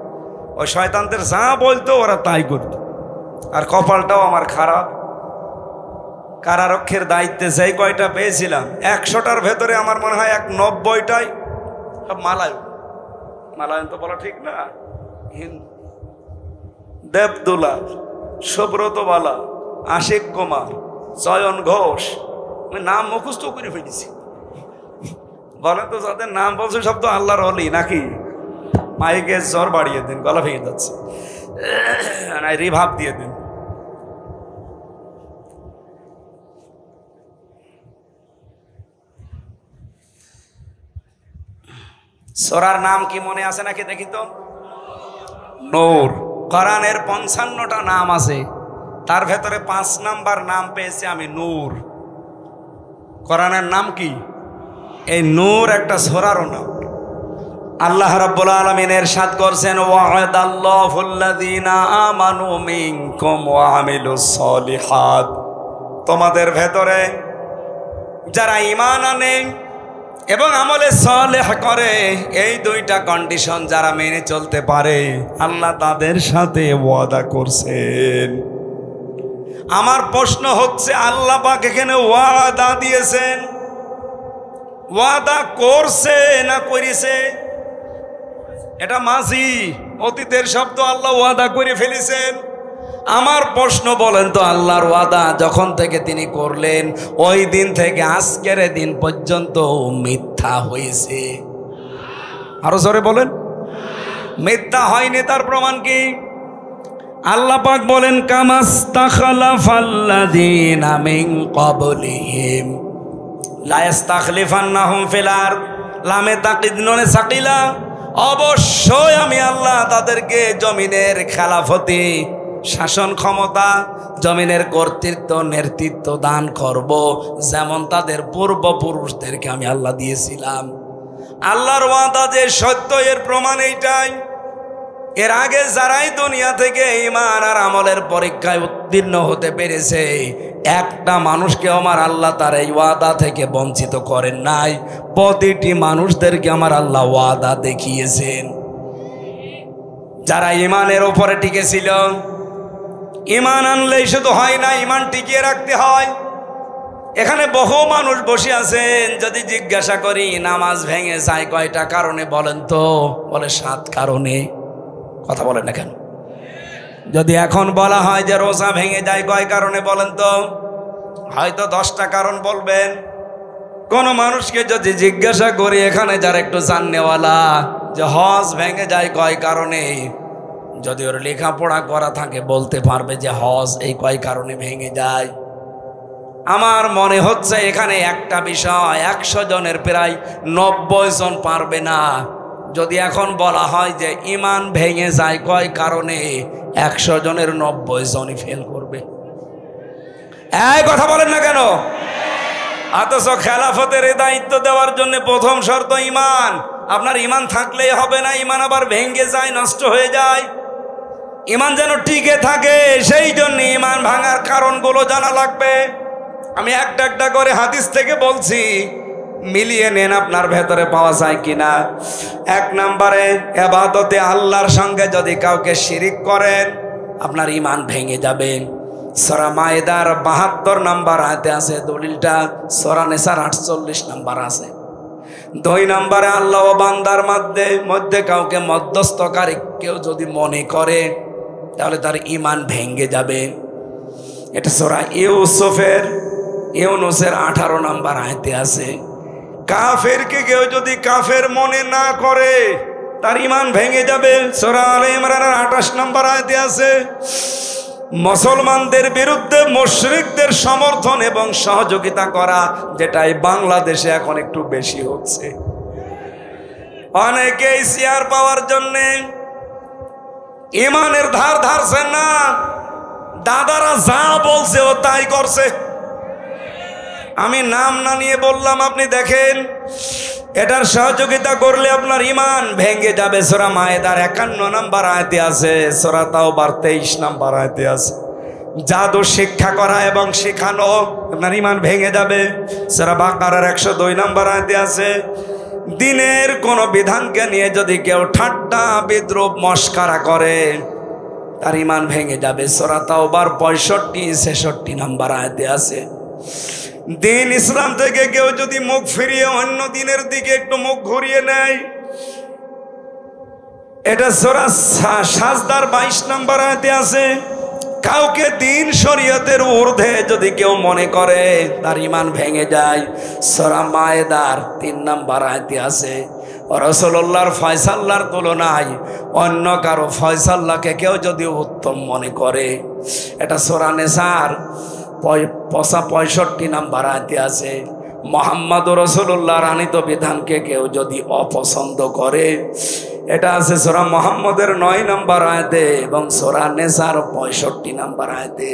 ওই শয়তানদের যা বলতো ওরা তাই করতো। আর কপালটাও আমার খারাপ। কারারক্ষের দায়িত্বে যেই কয়টা পেয়েছিলাম, 100টার ভেতরে আমার মনে হয় 90টাই সব মালায়ন। মালায়ন তো বলা ঠিক না, হিন্দু। দেবদুলাল, সুব্রত বালা, আশিক কুমার, চয়ন ঘোষ, নাম মুখস্থ করে ফেলেছি। বলেন তো, যাদের নাম বলছে সব তো আল্লাহর ওলি নাকি? মাইকে জ্বর বাড়িয়ে দিন, গলা ভেঙে যাচ্ছে, রিভাব দিয়ে দিন। সূরার নাম কি মনে আছে নাকি দেখি তো? নূর। কোরআনের 55টা নাম আছে, তার ভেতরে 5 নাম্বার নাম পেয়েছি আমি, নূর। কোরআনের নাম কি? এই নূর একটা সূরারও নাম। আল্লাহ রাব্বুল আলামিন ইরশাদ করছেন, ওয়া'দাল্লাহুল্লাযীনা আমানু মিনকুম ওয়া আমিলুস সলিহাত, তোমাদের ভেতরে যারা ঈমান আনে এবং আমলে সালেহ করে, এই 2টা কন্ডিশন যারা মেনে চলতে পারে, আল্লাহ তাদের সাথে ওয়াদা করছেন। আমার প্রশ্ন হচ্ছে, আল্লাহ পাক এখানে ওয়াদা দিয়েছেন, ওয়াদা করছে না করেছে? এটা মাঝি, অতীতের শব্দ। আল্লাহ ওয়াদা করে ফেলেছেন। আমার প্রশ্ন, বলেন তো, আল্লাহর ওয়াদা যখন থেকে তিনি করলেন ওই দিন থেকে আজকের দিন পর্যন্ত মিথ্যা হয়েছে? আরো জোরে বলেন। মিথ্যা হয়নি, তার প্রমাণ কি? আল্লাহ পাক বলেন, কামাস্তাখলাফাল্লাযীনা মিন ক্বাবলিহিম লা ইস্তাখলিফান্নাহুম ফিল আরদ, লামে তাকিদ নুনে সাকিলা, অবশ্যই আমি আল্লাহ তাদেরকে জমিনের খেলাফতি, শাসন ক্ষমতা, জমিনের কর্তৃত্ব, নেতৃত্ব দান করব, যেমন তাদের পূর্বপুরুষদেরকে আমি আল্লাহ দিয়েছিলাম। আল্লাহর ওয়াদা যে সত্য, এর প্রমাণ এইটাই। এর আগে যারাই দুনিয়া থেকে ঈমান আর আমলের পরীক্ষায় উত্তীর্ণ হতে পেরেছে, একটা মানুষকে আমার আল্লাহ তার এই ওয়াদা থেকে বঞ্চিত করেন নাই। প্রতিটি মানুষদেরকে আমার আল্লাহ ওয়াদা দেখিয়েছেন। যারা ঈমানের উপরে টিকেছিল, ঈমান আনলেই শুধু হয় না, ঈমান টিকিয়ে রাখতে হয়। এখানে বহু মানুষ বসে আছেন, যদি জিজ্ঞাসা করি নামাজ ভেঙে যায় কয়টা কারণে বলেন তো, বলে 7 কারণে। কথা বলেন না কেন? যদি এখন বলা হয় যে রোজা ভেঙে যায় কয় কারণে বলেন তো, হয়তো 10টা কারণ বলবেন। কোন মানুষকে যদি জিজ্ঞাসা করি এখানে যারা একটু জাননেওয়ালা, যে হজ ভেঙে যায় কয় কারণে, যদি ওর লেখাপড়া করা থাকে বলতে পারবে যে হজ এই কয় কারণে ভেঙে যায়। আমার মনে হচ্ছে এখানে একটা বিষয় 100 জনের প্রায় 90 জন পারবে না। যদি এখন বলা হয় যে ঈমান ভেঙে যায় কয় কারণে, 100 জনের 90 জনই ফেল করবে। এই কথা বলেন না কেন? অথচ খেলাফতের দায়িত্ব দেওয়ার জন্য প্রথম শর্ত ঈমান। আপনার ঈমান থাকলেই হবে না, ঈমান আবার ভেঙে যায়, নষ্ট হয়ে যায়। ঈমান যেন টিকে থাকে, সেই জন্য ঈমান ভাঙার কারণগুলো জানা লাগবে। আমি একটা একটা করে হাদিস থেকে বলছি, মিলিয়ে নেন আপনার ভেতরে পাওয়া যায় কিনা। 1 নম্বরে, ইবাদতে আল্লাহর সঙ্গে যদি কাউকে শিরিক করেন আপনার ঈমান ভেঙে যাবে। সূরা মায়েদার 72 নম্বর আয়াতে আছে দলিলটা, সূরা নিসার 48 নম্বর আছে। 2 নম্বরে, আল্লাহ ও বান্দার মধ্যে কাউকে মধ্যস্থকারী কেউ যদি মনে করে তাহলে তার ঈমান ভেঙে যাবে। এটা সূরা ইউনুসের 18 নম্বর আয়াতে আছে। কাফেরকে কেউ যদি কাফের মনে না করে তার ঈমান ভেঙে যাবে। সূরা আলে ইমরানের 28 নম্বর আয়াতে আছে। মুসলমানদের বিরুদ্ধে মুশরিকদের সমর্থন এবং সহযোগিতা করা, যেটাই বাংলাদেশে এখন একটু বেশি হচ্ছে। অনেকেই শেয়ার পাওয়ার জন্য ঈমানের ধার ধারছেন না, দাদারা যা বলছে ও তাই করছে। আমি নাম না নিয়ে বললাম, আপনি দেখেন এটার সহযোগিতা করলে আপনার ঈমান ভেঙে যাবে। সূরা মায়েদার 51 নম্বর আয়াতে আছে, সূরা তাওবার 23 নম্বর আয়াতে আছে। জাদু শিক্ষা করা এবং শেখানো আপনার ঈমান ভেঙে যাবে। সূরা বাকারার 102 নম্বর আয়াতে আছে। দিনের কোন বিধানকে নিয়ে যদি কেউ ঠাট্টা বিদ্রুপ মস্করা করে তার ঈমান ভেঙে যাবে। সূরা তাওবার 65-66 নম্বর আয়াতে আছে। দিন ইসলাম থেকে কেউ যদি মুখ ফিরিয়ে অন্য দিনের দিকে একটু মুখ ঘুরিয়ে নেয়, এটা সূরা সাজদার 22 নম্বর আয়াতে আছে। কাউকে দিন শরীয়তের ঊর্ধ্বে যদি কেউ মনে করে তার ঈমান ভেঙে যায়। সূরা মায়েদার 3 নম্বর আয়াতে আছে। রাসূলুল্লাহর ফয়সালার তুলনায় অন্য কারো ফয়সালাকে কেউ যদি উত্তম মনে করে, এটা সূরা নিসার 65 নম্বর আয়াতে আছে। মুহাম্মদুর রাসূলুল্লাহর আনিত বিধানকে কেউ যদি অপছন্দ করে, এটা আছে সূরা মুহাম্মদের 9 নম্বর আয়াতে এবং সূরা নিসার 65 নম্বর আয়াতে।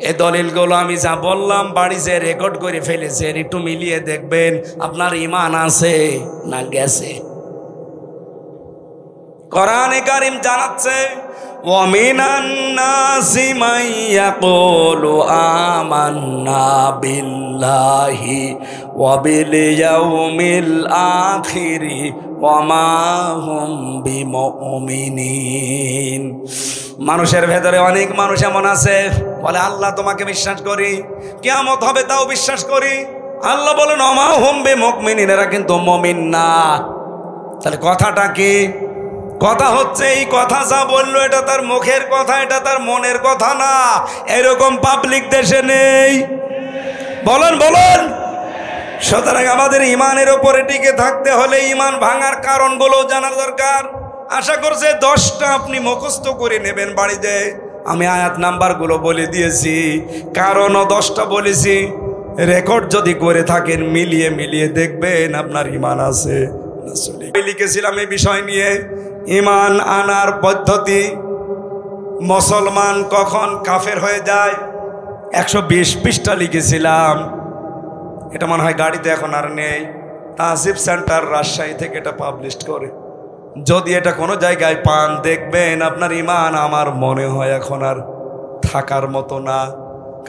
এই দলিলগুলো আমি যা বললাম বাড়িতে রেকর্ড করে ফেলেছে, একটু মিলিয়ে দেখবেন আপনার ঈমান আছে না গেছে। কোরআনে কারীম জানাচ্ছে, ওয়ামিনান নাসি মান ইয়াকুলু আমান্না বিল্লাহি ওয়া বিল ইয়াউমিল আখিরি ওয়া মা হুম বিমুমিনিন। মানুষের ভেতরে অনেক মানুষ এমন আছে বলে আল্লাহ তোমাকে বিশ্বাস করি, কিয়ামত হবে তাও বিশ্বাস করি। আল্লাহ বলেন ওয়া মা হুম বিমুমিনিন, এরা কিন্তু মুমিন না। তাহলে কথাটা কি? কথা হচ্ছে এই কথা যা বললো এটা তার মুখের কথা, এটা তার মনের কথা না। এরকম পাবলিক দেশে নেই। বলেন বলেন। সুতরাং আমাদের ঈমানের উপরে টিকে থাকতে হলে ঈমান ভাঙার কারণগুলো জানার দরকার। আশা করছে 10টা আপনি মুখস্থ করে নেবেন বাড়িতে। আমি আয়াত নাম্বারগুলো বলে দিয়েছি, কারণও 10টা বলেছি। রেকর্ড যদি করে থাকেন মিলিয়ে মিলিয়ে দেখবেন আপনার ঈমান আছে। লিখেছিলাম এই বিষয় নিয়ে, ঈমান আনার পদ্ধতি, মুসলমান কখন কাফের হয়ে যায়। 120 পৃষ্ঠা লিখেছিলাম। এটা মনে হয় গাড়িতে এখন আর নেই। তাহজিব সেন্টার রাজশাহী থেকে এটা পাবলিশ করে। যদি এটা কোনো জায়গায় পান দেখবেন আপনার ঈমান আমার মনে হয় এখন আর থাকার মতো না।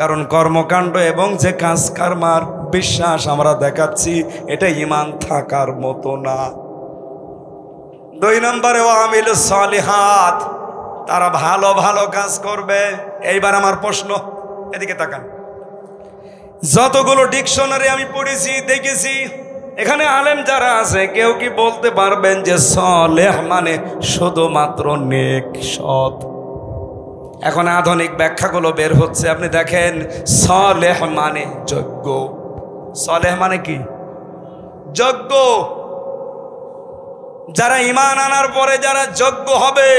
কারণ কর্মকাণ্ড এবং যে কাজ কারমার বিশ্বাস আমরা দেখাচ্ছি এটা ঈমান থাকার মতো না। 2 নম্বরে ওয়ামিলুস সালিহাত, তারা ভালো ভালো কাজ করবে। এইবার আমার প্রশ্ন, এদিকে তাকান। যতগুলো ডিকশনারি আমি পড়েছি দেখেছি, এখানে আলেম যারা আছে কেউ কি বলতে পারবেন যে সলেহ মানে শুধুমাত্র নেক সৎ? এখন আধুনিক ব্যাখ্যাগুলো বের হচ্ছে, আপনি দেখেন সলেহ মানে যোগ্য। সলেহ মানে কি? যোগ্য। যারা ঈমান আনার পরে যারা যোগ্য হবে,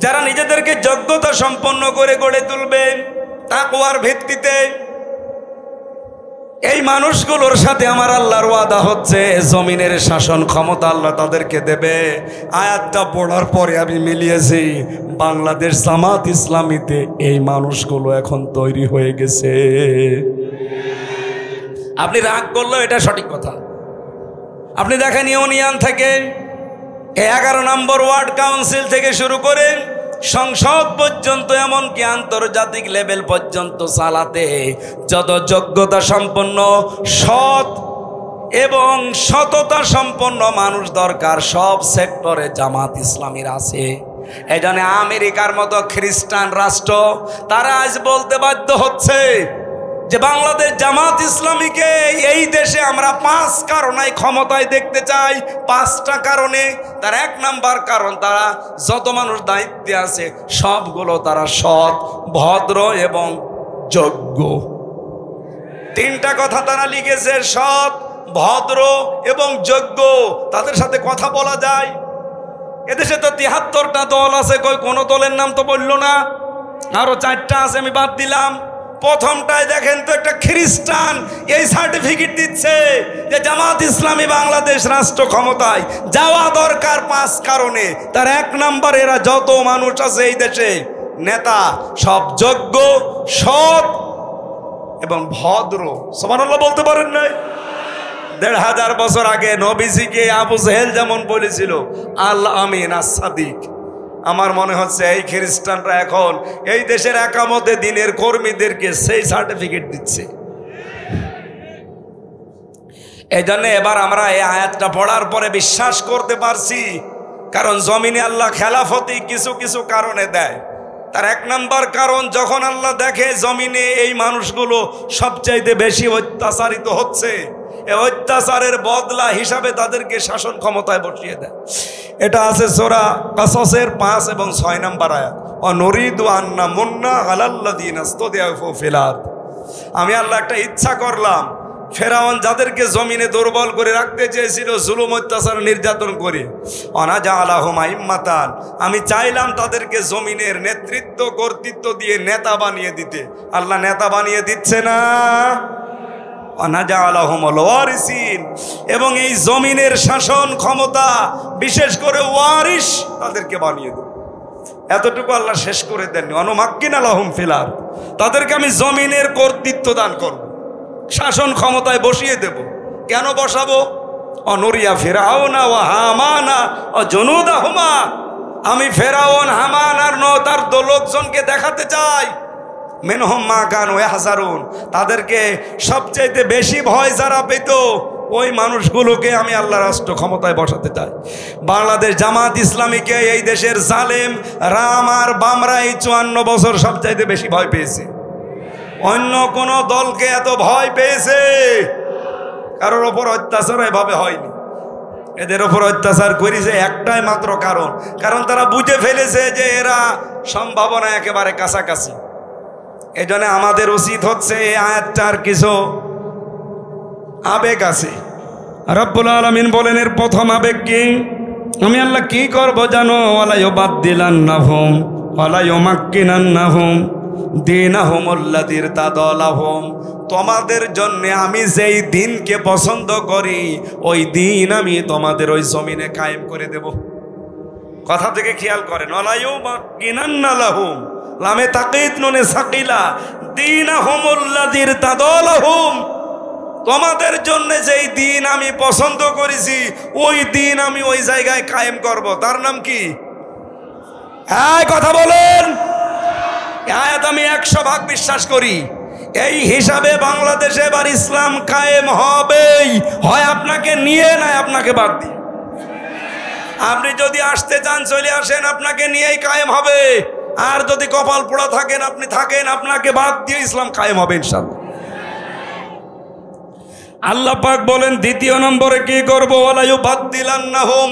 যারা নিজেদেরকে যোগ্যতা সম্পন্ন করে গড়ে তুলবে তাকওয়ার ভিত্তিতে, এই মানুষগুলোর সাথে আমার আল্লাহর ওয়াদা হচ্ছে জমিনের শাসন ক্ষমতা আল্লাহ তাদেরকে দেবে। আয়াতটা পড়ার পরে আমি মিলিয়েছি, বাংলাদেশ জামাত ইসলামীতে এই মানুষগুলো এখন তৈরি হয়ে গেছে। আপনি রাগ করলেও এটা সঠিক কথা। আপনি দেখেন ইউনিয়ন থেকে 11 নম্বর ওয়ার্ড কাউন্সিল থেকে শুরু করে সংসদ পর্যন্ত, এমনকি আন্তর্জাতিক লেভেল পর্যন্ত চালাতে যত যোগ্যতা সম্পন্ন, সৎ এবং সততা সম্পন্ন মানুষ দরকার, সব সেক্টরে জামাত ইসলামীর আছে। এই জন্য আমেরিকার মতো খ্রিস্টান রাষ্ট্র তারা আজ বলতে বাধ্য হচ্ছে যে বাংলাদেশ জামাত ইসলামীকে এই দেশে আমরা 5 কারণে ক্ষমতায় দেখতে চাই। 5টা কারণে। তার 1 নাম্বার কারণ, তারা যত মানুষ দায়িত্বে আছে সবগুলো তারা সৎ, ভদ্র এবং যোগ্য। 3টা কথা তারা লিখেছে, সৎ, ভদ্র এবং যোগ্য। তাদের সাথে কথা বলা যায়। এদেশে তো 73টা দল আছে, কোন দলের নাম তো বললো না। আরো 4টা আছে, আমি বাদ দিলাম। প্রথমটায় দেখেন তো একটা খ্রিস্টান এই সার্টিফিকেট দিচ্ছে যে জামাত ইসলামী বাংলাদেশ রাষ্ট্র ক্ষমতায় যাওয়া দরকার 5 কারণে। তার 1 নাম্বার, এরা যত মানুষ আছে এই দেশে নেতা সব যোগ্য, সৎ এবং ভদ্র। সুবহানাল্লাহ বলতে পারেন নাই? 1500 বছর আগে নবীজিকে আবু জেহেল যেমন বলেছিল আল আমিন আস-সাদিক, আমার মনে হচ্ছে এই খ্রিস্টানরা এখন এই দেশের একামতে দিনের কর্মীদেরকে সেই সার্টিফিকেট দিচ্ছে। এই জন্য এবার আমরা এই আয়াতটা পড়ার পরে বিশ্বাস করতে পারছি, কারণ জমিনে আল্লাহ খেলাফতি কিছু কিছু কারণে দেয়। তার 1 নাম্বার কারণ, যখন আল্লাহ দেখে জমিনে এই মানুষগুলো সবচাইতে বেশি অত্যাচারিত হচ্ছে, এই অত্যাচারের বদলা হিসাবে তাদেরকে শাসন ক্ষমতায় বসিয়ে দেয়। এটা আছে সূরা কাসাসের 5 এবং 6 নম্বর আয়াত। অনুরিদু আন্না মুন্না আলাল্লাযিনা ইসতাদআফু ফিল আরদ। আমি আল্লাহ একটা ইচ্ছা করলাম, ফেরাউন যাদেরকে জমিনে দুর্বল করে রাখতে চেয়েছিল জুলুম অত্যাচার নির্যাতন করে, অনাজালাহুম আইম্মাতান, আমি চাইলাম তাদেরকে জমিনের নেতৃত্ব কর্তৃত্ব দিয়ে নেতা বানিয়ে দিতে। আল্লাহ নেতা বানিয়ে দিচ্ছে না, অনাজালাহুমুল ওয়ারিসিন, এবং এই জমিনের শাসন ক্ষমতা বিশেষ করে ওয়ারিস তাদেরকে বানিয়ে দেব। এতটুকু আল্লাহ শেষ করে দেননি। অনুমাক্কিনা লাহুম ফিল আরদ, তাদেরকে আমি জমিনের কর্তৃত্ব দান করব, শাসন ক্ষমতায় বসিয়ে দেব। কেন বসাবো? অনুরিয়া ফিরাউনা ওয়া হামানা ও জুনুদাহুমা, আমি ফেরাউন, হামান আর তার লোকজনকে দেখাতে চাই মিনহুম মা কানু ইয়াহজারুন, তাদেরকে সবচাইতে বেশি ভয় যারা পেত ওই মানুষগুলোকে আমি আল্লাহ রাষ্ট্র ক্ষমতায় বসাতে চাই। বাংলাদেশ জামাত ইসলামীকে এই দেশের জালেম রাম আর বামরা এই 54 বছর সবচাইতে বেশি ভয় পেয়েছে। অন্য কোন দলকে এত ভয় পেয়েছে কারোর ওপর অত্যাচার এভাবে হয়নি। এদের ওপর অত্যাচার করেছে একটাই মাত্র কারণ তারা বুঝে ফেলেছে যে এরা সম্ভাবনা একেবারে কাছাকাছি। এই জন্য আমাদের উচিত হচ্ছে এই আয়াতটার কিছু আবেগ আছে। রব্বুল আলামিন বলেন এর প্রথম আবেগ কি? আমি আল্লাহ কি করব জানো? ওয়ালা ইউবাদদিলান্নাহুম ওয়ালা ইউমাক্কিনান্নাহুম দীনাহুমুল্লাযী ইরতাদালাহুম, তোমাদের জন্য আমি যেই দিনকে পছন্দ করি ওই দিন আমি তোমাদের ওই জমিনে কায়েম করে দেব। কথা থেকে খেয়াল করেন, ওয়ালা ইউমাক্কিনান্না লাহুম, লামে তাকিদ নুনে সাকিলা, দীনাহুমুল্লাযী ইরতাদালাহুম, তোমাদের জন্য যেই দিন আমি পছন্দ করেছি ওই দিন আমি ওই জায়গায় কায়েম করব। তার নাম কি? এই কথা বলেন। আয়াত আমি 100% বিশ্বাস করি। এই হিসাবে বাংলাদেশে এবার ইসলাম কায়েম হবেই, হয় আপনাকে নিয়ে নয় আপনাকে বাদ দিয়ে। আপনি যদি আসতে চান চলে আসেন, আপনাকে নিয়েই কায়েম হবে। আর যদি কপাল পোড়া থাকেন আপনি থাকেন, আপনাকে বাদ দিয়ে ইসলাম কায়েম হবে ইনশাআল্লাহ। আল্লাহ পাক বলেন দ্বিতীয় নম্বরে কি করব, ওয়ালা ইউবাদদিলান্নাহুম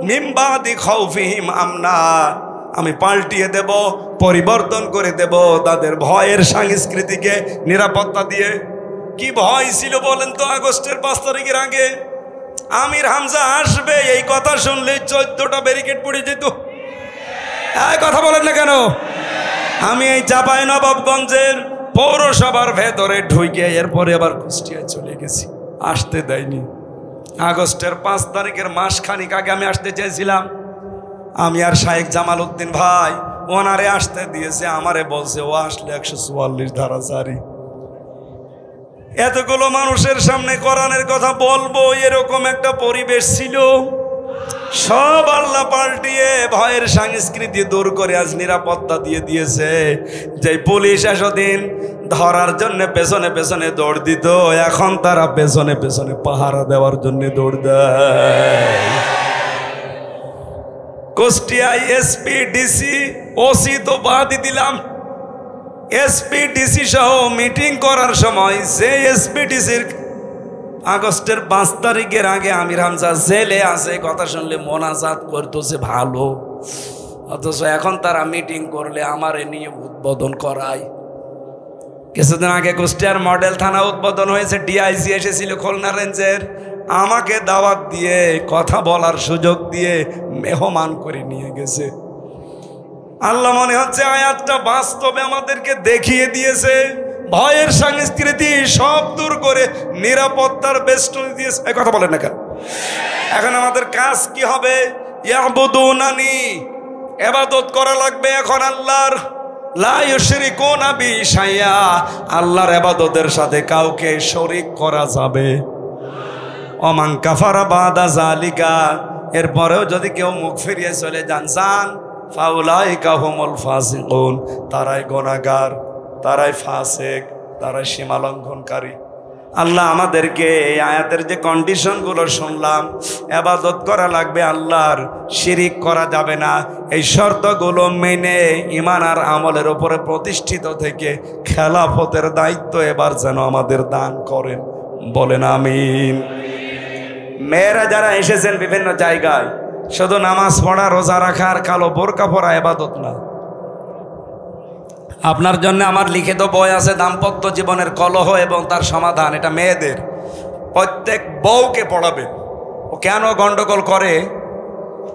মিন বাদি খাউফিহিম আমনা, আমি পাল্টিয়ে দেব, পরিবর্তন করে দেব তাদের ভয়ের সংস্কৃতিকে নিরাপত্তা দিয়ে। কি ভয় ছিল বলেন তো আগস্টের 5 তারিখের আগে? আমির হামজা আসবে এই কথা শুনলেই 14টা ব্যারিকেড পড়ে যেত। এই কথা বলেন না কেন? আমি এই চাঁপাইনবাবগঞ্জের পৌরসভার ভেতরে ঢুকে এরপরে আবার কুষ্টিয়ায় চলে গেছি, আসতে দেয়নি। আগস্টের 5 তারিখের মাসখানিক আগে আমি আসতে চেয়েছিলাম, আমি আর শাহেক জামাল উদ্দিন ভাই ওনারে আসতে দিয়েছে, আমারে বলছে ও আসলে 144 ধারা জারি। এতগুলো মানুষের সামনে কোরআনের কথা বলবো এরকম একটা পরিবেশ ছিল, সব আল্লাহ পাল্টিয়ে ভয়ের সংস্কৃতি দূর করে আজ নিরাপত্তা দিয়ে দিয়েছে। যে পুলিশ এতদিন ধরার জন্য পেছনে পেছনে দৌড় দিত, এখন তারা পেছনে পেছনে পাহারা দেওয়ার জন্য দৌড় দেয়। কুষ্টিয়ায় এসপি ডিসি ওসি তো বাদই দিলাম, এসপি ডিসি সহ মিটিং করার সময় যে এসপি ডিসির আগস্টের 5 তারিখের আগে আমির হামজা জেলে আছে কথা শুনলে মোনাজাত করতেছে ভালো, অথচ এখন তারা মিটিং করলে আমারে নিয়ে উদ্বোধন করায়। কিছুদিন আগে কুষ্টিয়ার মডেল থানা উদ্বোধন হয়েছে, ডিআইজি এসেছিল খুলনা রেঞ্জের, আমাকে দাওয়াত দিয়ে কথা বলার সুযোগ দিয়ে মেহমান করে নিয়ে গেছে। আল্লাহ মনে হচ্ছে আয়াতটা বাস্তবে আমাদেরকে দেখিয়ে দিয়েছে, ভয়ের সংস্কৃতি সব দূর করে নিরাপত্তার বেষ্টনী দিয়েছে। এই কথা বলেন না কেন? এখন আমাদের কাজ কি হবে? ইয়াবুদুনানি, ইবাদত করা লাগবে এখন আল্লাহর। লা ইউশরিকুনা বি শাইআ, আল্লাহর ইবাদতের সাথে কাউকে শরীক করা যাবে। ওমান কাফারা বাদা যালিকা, এরপরেও যদি কেউ মুখ ফিরিয়ে চলে যান ফাউলাইকা হুমুল ফাসিকুন, তারাই গুনাহগার, তারাই ফাসিক, তারাই সীমালঙ্ঘনকারী। আল্লাহ আমাদেরকে এই আয়াতের যে কন্ডিশনগুলো শুনলাম, ইবাদত করা লাগবে আল্লাহর, শিরিক করা যাবে না, এই শর্তগুলো মেনে ঈমান আর আমলের উপরে প্রতিষ্ঠিত থেকে খেলাফতের দায়িত্ব এবার যেন আমাদের দান করেন, বলেন আমিন। মেয়েরা যারা এসেছেন বিভিন্ন জায়গায়, শুধু নামাজ পড়া, রোজা রাখা আর কালো বোরকা পরা ইবাদত না। আপনার জন্য আমার লিখিত বই আছে, দাম্পত্য জীবনের কলহ এবং তার সমাধান। এটা মেয়েদের, প্রত্যেক বউকে পড়াবে ও কেন গন্ডগোল করে।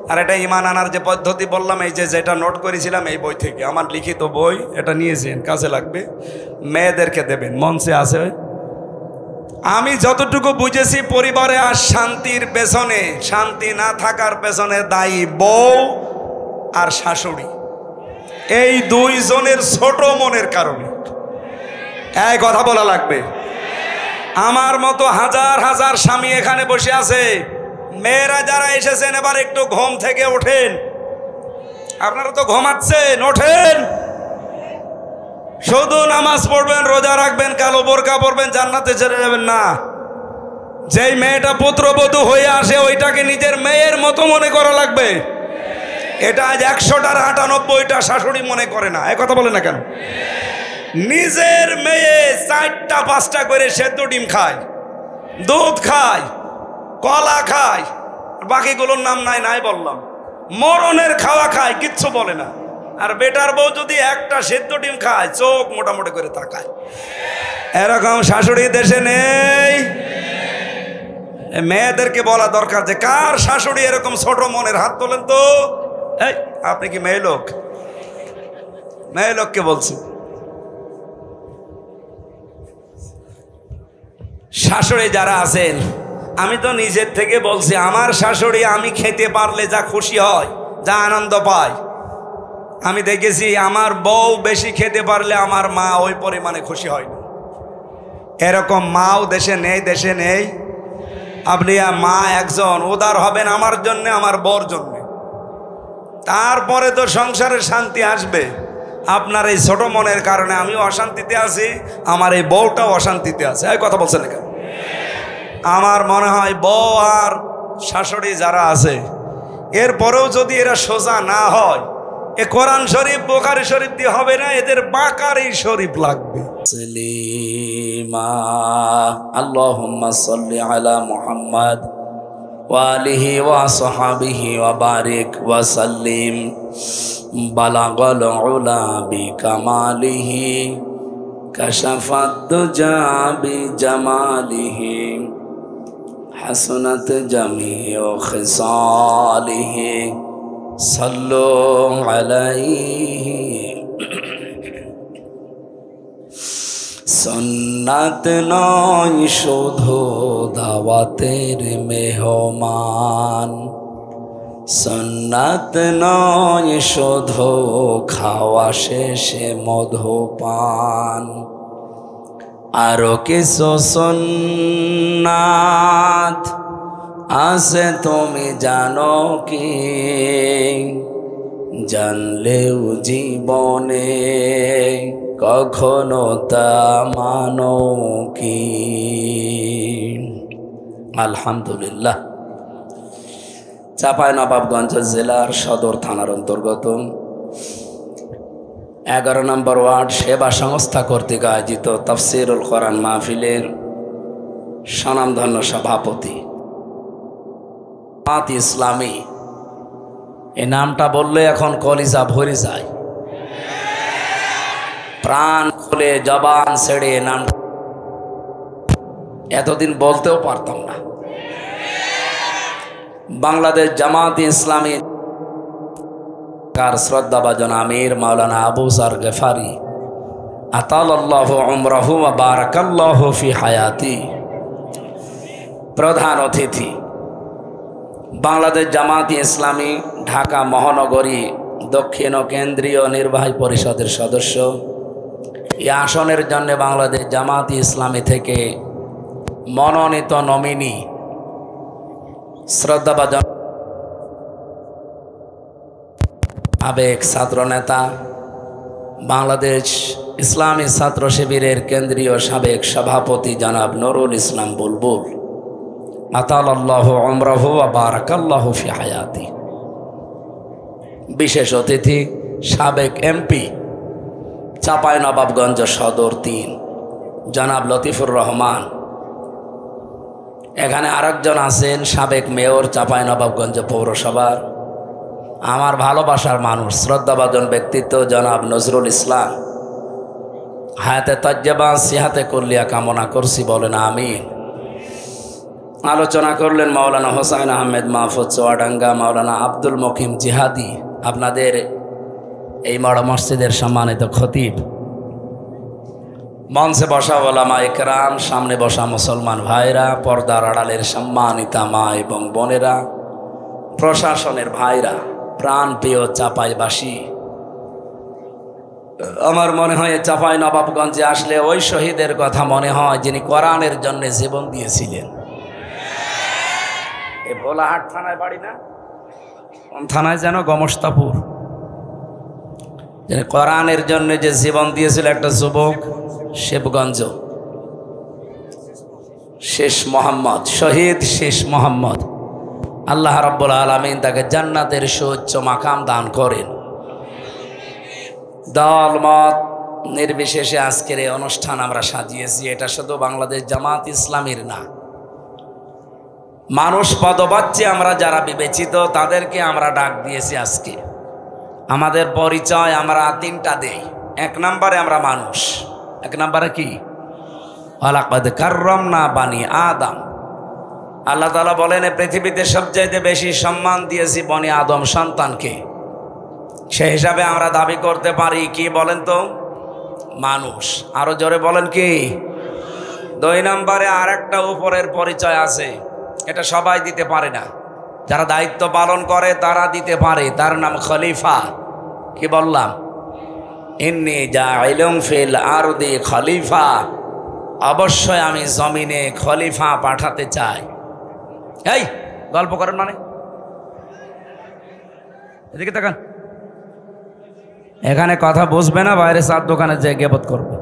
আর এটা ঈমান আনার যে পদ্ধতি বললাম, এই যেটা নোট করেছিলাম এই বই থেকে, আমার লিখিত বই, এটা নিয়েছেন, কাজে লাগবে, মেয়েদেরকে দেবেন, মঞ্চে আছে। আমি যতটুকু বুঝেছি, পরিবারে আর শান্তির পেছনে, শান্তি না থাকার পেছনে দায়ী বউ আর শাশুড়ি, এই দুইজনের ছোট মনের কারণে। এই কথা বলা লাগবে। আমার মতো হাজার হাজার স্বামী এখানে বসে আছে, মেয়েরা যারা এসেছেন এবার একটু ঘুম থেকে ওঠেন। আপনারা তো ঘুমাচ্ছেন, ওঠেন। শুধু নামাজ পড়বেন, রোজা রাখবেন, কালো বোরকা পরবেন, জান্নাতে চলে যাবেন না। যেই মেয়েটা পুত্রবধূ হয়ে আসে ওইটাকে নিজের মেয়ের মতো মনে করা লাগবে। এটা আজ 100টার 98টা শাশুড়ি মনে করে না। এই কথা বলে না কেন? নিজের মেয়ে 4টা 5টা করে সেদ্ধ ডিম খায়, দুধ খায়, কলা খায়, বাকিগুলোর নাম নাই বললাম, মরণের খাওয়া খায়, কিচ্ছু বলে না। আর বেটার বউ যদি একটা সেদ্ধ ডিম খায়, চোখ মোটামুটি করে তাকায়। এরকম শাশুড়ি দেশে নেই। মেয়েদেরকে বলা দরকার যে কার শাশুড়ি এরকম ছোট মনের, হাত তোলেন তো। এই আপনি কি মেয়ে লোক? মেয়ে লোককে বলছি। শাশুড়ি যারা আছেন, আমি তো নিজের থেকে বলছি, আমার শাশুড়ি আমি খেতে পারলে যা খুশি হয়, যা আনন্দ পায়, আমি দেখেছি আমার বউ বেশি খেতে পারলে আমার মা ওই পরিমাণে খুশি হয় না। এরকম মাও দেশে নেই। আপনি মা একজন উদার হবেন আমার জন্য, আমার বউর জন্য, তারপরে তো সংসারে শান্তি আসবে। আপনার এই ছোট মনের কারণে আমিও অশান্তিতে আছি, আমার এই বউটাও অশান্তিতে আছে। এই কথা বলছেন না কেন? আমার মনে হয় বউ আর শাশুড়ি যারা আছে, এরপরেও যদি এরা সোজা না হয়, এ কোরআন শরীফ বুখারী শরীফ দিয়ে হবে না, এদের বাকারি শরীফ লাগবে। সাল্লিমা আল্লাহুম্মা সাল্লি আলা মুহাম্মাদ ওয়া আলিহি ওয়া সাহবিহি ওয়া বারিক ওয়া সাল্লিম। বালাগাল উলা বিকামালিহি কাশাফাত দুজা বিজামালিহি হাসনাত জামিউ খিসালিহি সাল্লু আলাইহি। সুন্নাত নয় শুধু দাওয়াতের মেহমান, সুন্নাত নয় শুধু খাওয়া শেষে মধুপান, আরো কিছু সুন্নাত আছে তুমি জানো কি? জানলেও জীবনে কখনো তা মানো কি? আলহামদুলিল্লাহ। চাঁপাইনবাবগঞ্জ জেলার সদর থানার অন্তর্গত 11 নম্বর ওয়ার্ড সেবা সংস্থা কর্তৃক আয়োজিত তাফসীরুল কোরআন মাহফিলের স্বনামধন্য সভাপতি জামাত ইসলামী, এই নামটা বললে এখন কলিজা ভরে যায়, প্রাণ খুলে জবান ছেড়ে নাম এতদিন বলতেও পারতাম না। বাংলাদেশ জামাত ইসলামী কার শ্রদ্ধাভাজন আমির মাওলানা আবু যার গেফারি আতালাল্লাহু উমরাহু ওয়া বারাকাল্লাহু ফি হায়াতি, প্রধান অতিথি বাংলাদেশ জামাত ইসলামী ঢাকা মহানগরী দক্ষিণ ও কেন্দ্রীয় নির্বাহী পরিষদের সদস্য, এই আসনের জন্য বাংলাদেশ জামাত ইসলামী থেকে মনোনীত নমিনি শ্রদ্ধাভাজন সাবেক ছাত্র নেতা, বাংলাদেশ ইসলামী ছাত্র শিবিরের কেন্দ্রীয় সাবেক সভাপতি জনাব নুরুল ইসলাম বুলবুল আতালাল্লাহু উমরাহু ওয়া বারাকাল্লাহু ফি হায়াতি। বিশেষ অতিথি সাবেক এমপি চাঁপাইনবাবগঞ্জ সদর 3 জনাব লতিফুর রহমান। এখানে আরেকজন আছেন সাবেক মেয়র চাঁপাইনবাবগঞ্জ পৌরসভার, আমার ভালোবাসার মানুষ, শ্রদ্ধাভাজন ব্যক্তিত্ব জনাব নজরুল ইসলাম। হায়াতে তাজ্জাবা সিহাতে কুল্লিয়া কামনা করছি, বলেন আমিন। আলোচনা করলেন মাওলানা হোসাইন আহমেদ মাহফুজ চুয়াডাঙ্গা, মাওলানা আব্দুল মকিম জিহাদি, আপনাদের এই বড় মসজিদের সম্মানিত খতিব, মঞ্চে বসা ওলামা ইকরাম, সামনে বসা মুসলমান ভাইরা, পর্দার আড়ালের সম্মানিতা মা এবং বোনেরা, প্রশাসনের ভাইরা, প্রাণ প্রিয় চাঁপাইবাসী। আমার মনে হয় চাঁপাইনবাবগঞ্জে আসলে ওই শহীদের কথা মনে হয় যিনি কোরআনের জন্য জীবন দিয়েছিলেন। এই ভোলাহাট থানায় বাড়ি না, কোন থানায় যেন, গমস্তাপুর, যিনি কোরআনের জন্য যে জীবন দিয়েছিল একটা যুবক, শিবগঞ্জ, শেষ মোহাম্মদ, শহীদ শেষ মোহাম্মদ। আল্লাহ রাব্বুল আলামিন তাকে জান্নাতের সুউচ্চ মাকাম দান করেন। দল মত নির্বিশেষে আজকের এই অনুষ্ঠান আমরা সাজিয়েছি। এটা শুধু বাংলাদেশ জামাত ইসলামীর না, মানুষ পদবাচ্যে আমরা যারা বিবেচিত তাদেরকে আমরা ডাক দিয়েছি আজকে। আমাদের পরিচয় আমরা 3টা দেই। 1 নম্বরে আমরা মানুষ। 1 নম্বরে কি? ওয়ালাকাদ কাররামনা বানি আদম। আল্লাহ তাআলা বলেন পৃথিবীতে সবচাইতে বেশি সম্মান দিয়েছি বনি আদম সন্তানকে। সেই হিসাবে আমরা দাবি করতে পারি কি বলেন তো? মানুষ। আরো জোরে বলেন কি? 2 নম্বরে আরেকটা উপরের পরিচয় আছে, এটা সবাই দিতে পারে না, যারা দায়িত্ব পালন করে তারা দিতে পারে, তার নাম খলিফা। কি বললাম? ইন্নী জাইলুম ফিল আরদি খলিফা, অবশ্যই আমি জমিনে খলিফা পাঠাতে চাই। এই গল্প করেন মানে? এদিকে তাকান, এখানে কথা বুঝবে না, বাইরে চার দোকানে যে গিবত করবে।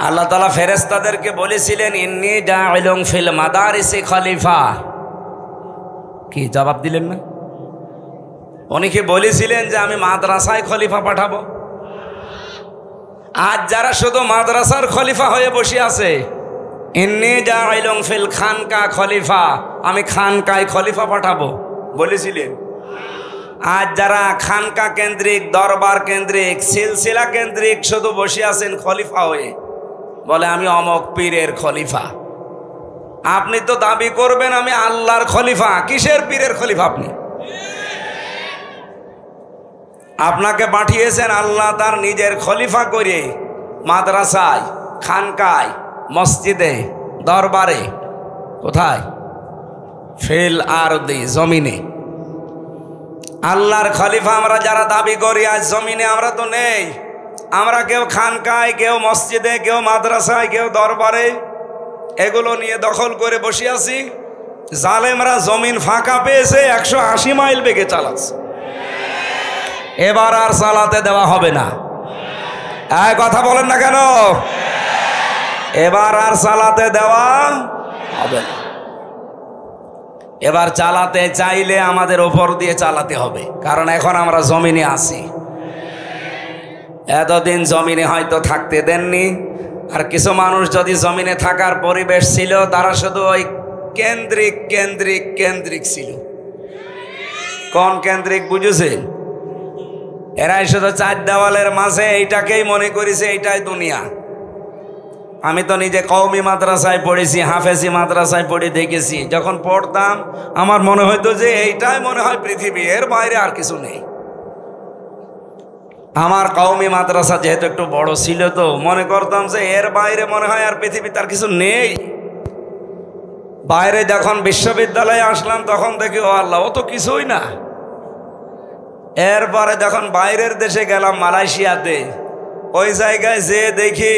আল্লাহ তাআলা ফেরেশতাদেরকে বলেছিলেন ইন্নী জাইলুম ফিল মাদারিসি খলিফা, কি জবাব দিলেন না? অনেকে বলেছিলেন যে আমি মাদ্রাসায় খলিফা পাঠাবো। আজ যারা শুধু মাদ্রাসার খলিফা হয়ে বসে আছে, ইন্নী জাইলুন ফিল খানকা খলিফা, আমি খানকায় খলিফা পাঠাবো বলেছিলেন। আজ যারা খানকা কেন্দ্রিক, দরবার কেন্দ্রিক, সিলসিলা কেন্দ্রিক শুধু বসে আছেন খলিফা হয়ে, বলে আমি অমক পীরের খলিফা। আপনি তো দাবি করবেন আমি আল্লাহর খলিফা, কিসের পীরের খলিফা? আপনি আপনাকে পাঠিয়েছেন আল্লাহ তার নিজের খলিফা করে মাদ্রাসায়, খানকায়, মসজিদে, দরবারে। কোথায়? ফিল আরদি, জমিনে। আল্লাহর খলিফা আমরা যারা দাবি করি আজ জমিনে আমরা তো নেই। আমরা কেউ খানকায়, কেউ মসজিদে, কেউ মাদ্রাসায়, কেউ দরবারে, এগুলো নিয়ে দখল করে বসে আছি। জালেমরা জমিন ফাঁকা পেয়েছে, 180 মাইল বেগে চালাচ্ছে। এবার আর চালাতে দেওয়া হবে না। এই কথা বলেন না কেন? এবার আর চালাতে দেওয়া হবে না। এবার চালাতে চাইলে আমাদের ওপর দিয়ে চালাতে হবে, কারণ এখন আমরা জমিনে আছি। এতদিন জমিনে হয়তো থাকতে দেননি। আর কিছু মানুষ যদি জমিনে থাকার পরিবেশ ছিল, তারা শুধু ওই কেন্দ্রিক কেন্দ্রিক কেন্দ্রিক ছিল। কোন কেন্দ্রিক বুঝেছেন? এরাই শুধু চার দেওয়ালের মাঝে এইটাকেই মনে করেছে এইটাই দুনিয়া। আমি তো নিজে কওমি মাদ্রাসায় পড়েছি, হাফেজি মাদ্রাসায় পড়ে দেখেছি। যখন পড়তাম আমার মনে হইতো যে এইটাই মনে হয় পৃথিবী, এর বাইরে আর কিছু নেই। আমার কওমি মাদ্রাসা যেহেতু একটু বড় ছিল, তো মনে করতাম যে এর বাইরে মনে হয় আর পৃথিবী তার কিছু নেই। বাইরে যখন বিশ্ববিদ্যালয়ে আসলাম তখন দেখি ও আল্লাহ, ও তো কিছুই না। এরপরে যখন বাইরের দেশে গেলাম, মালয়েশিয়াতে, ওই জায়গায় যে দেখি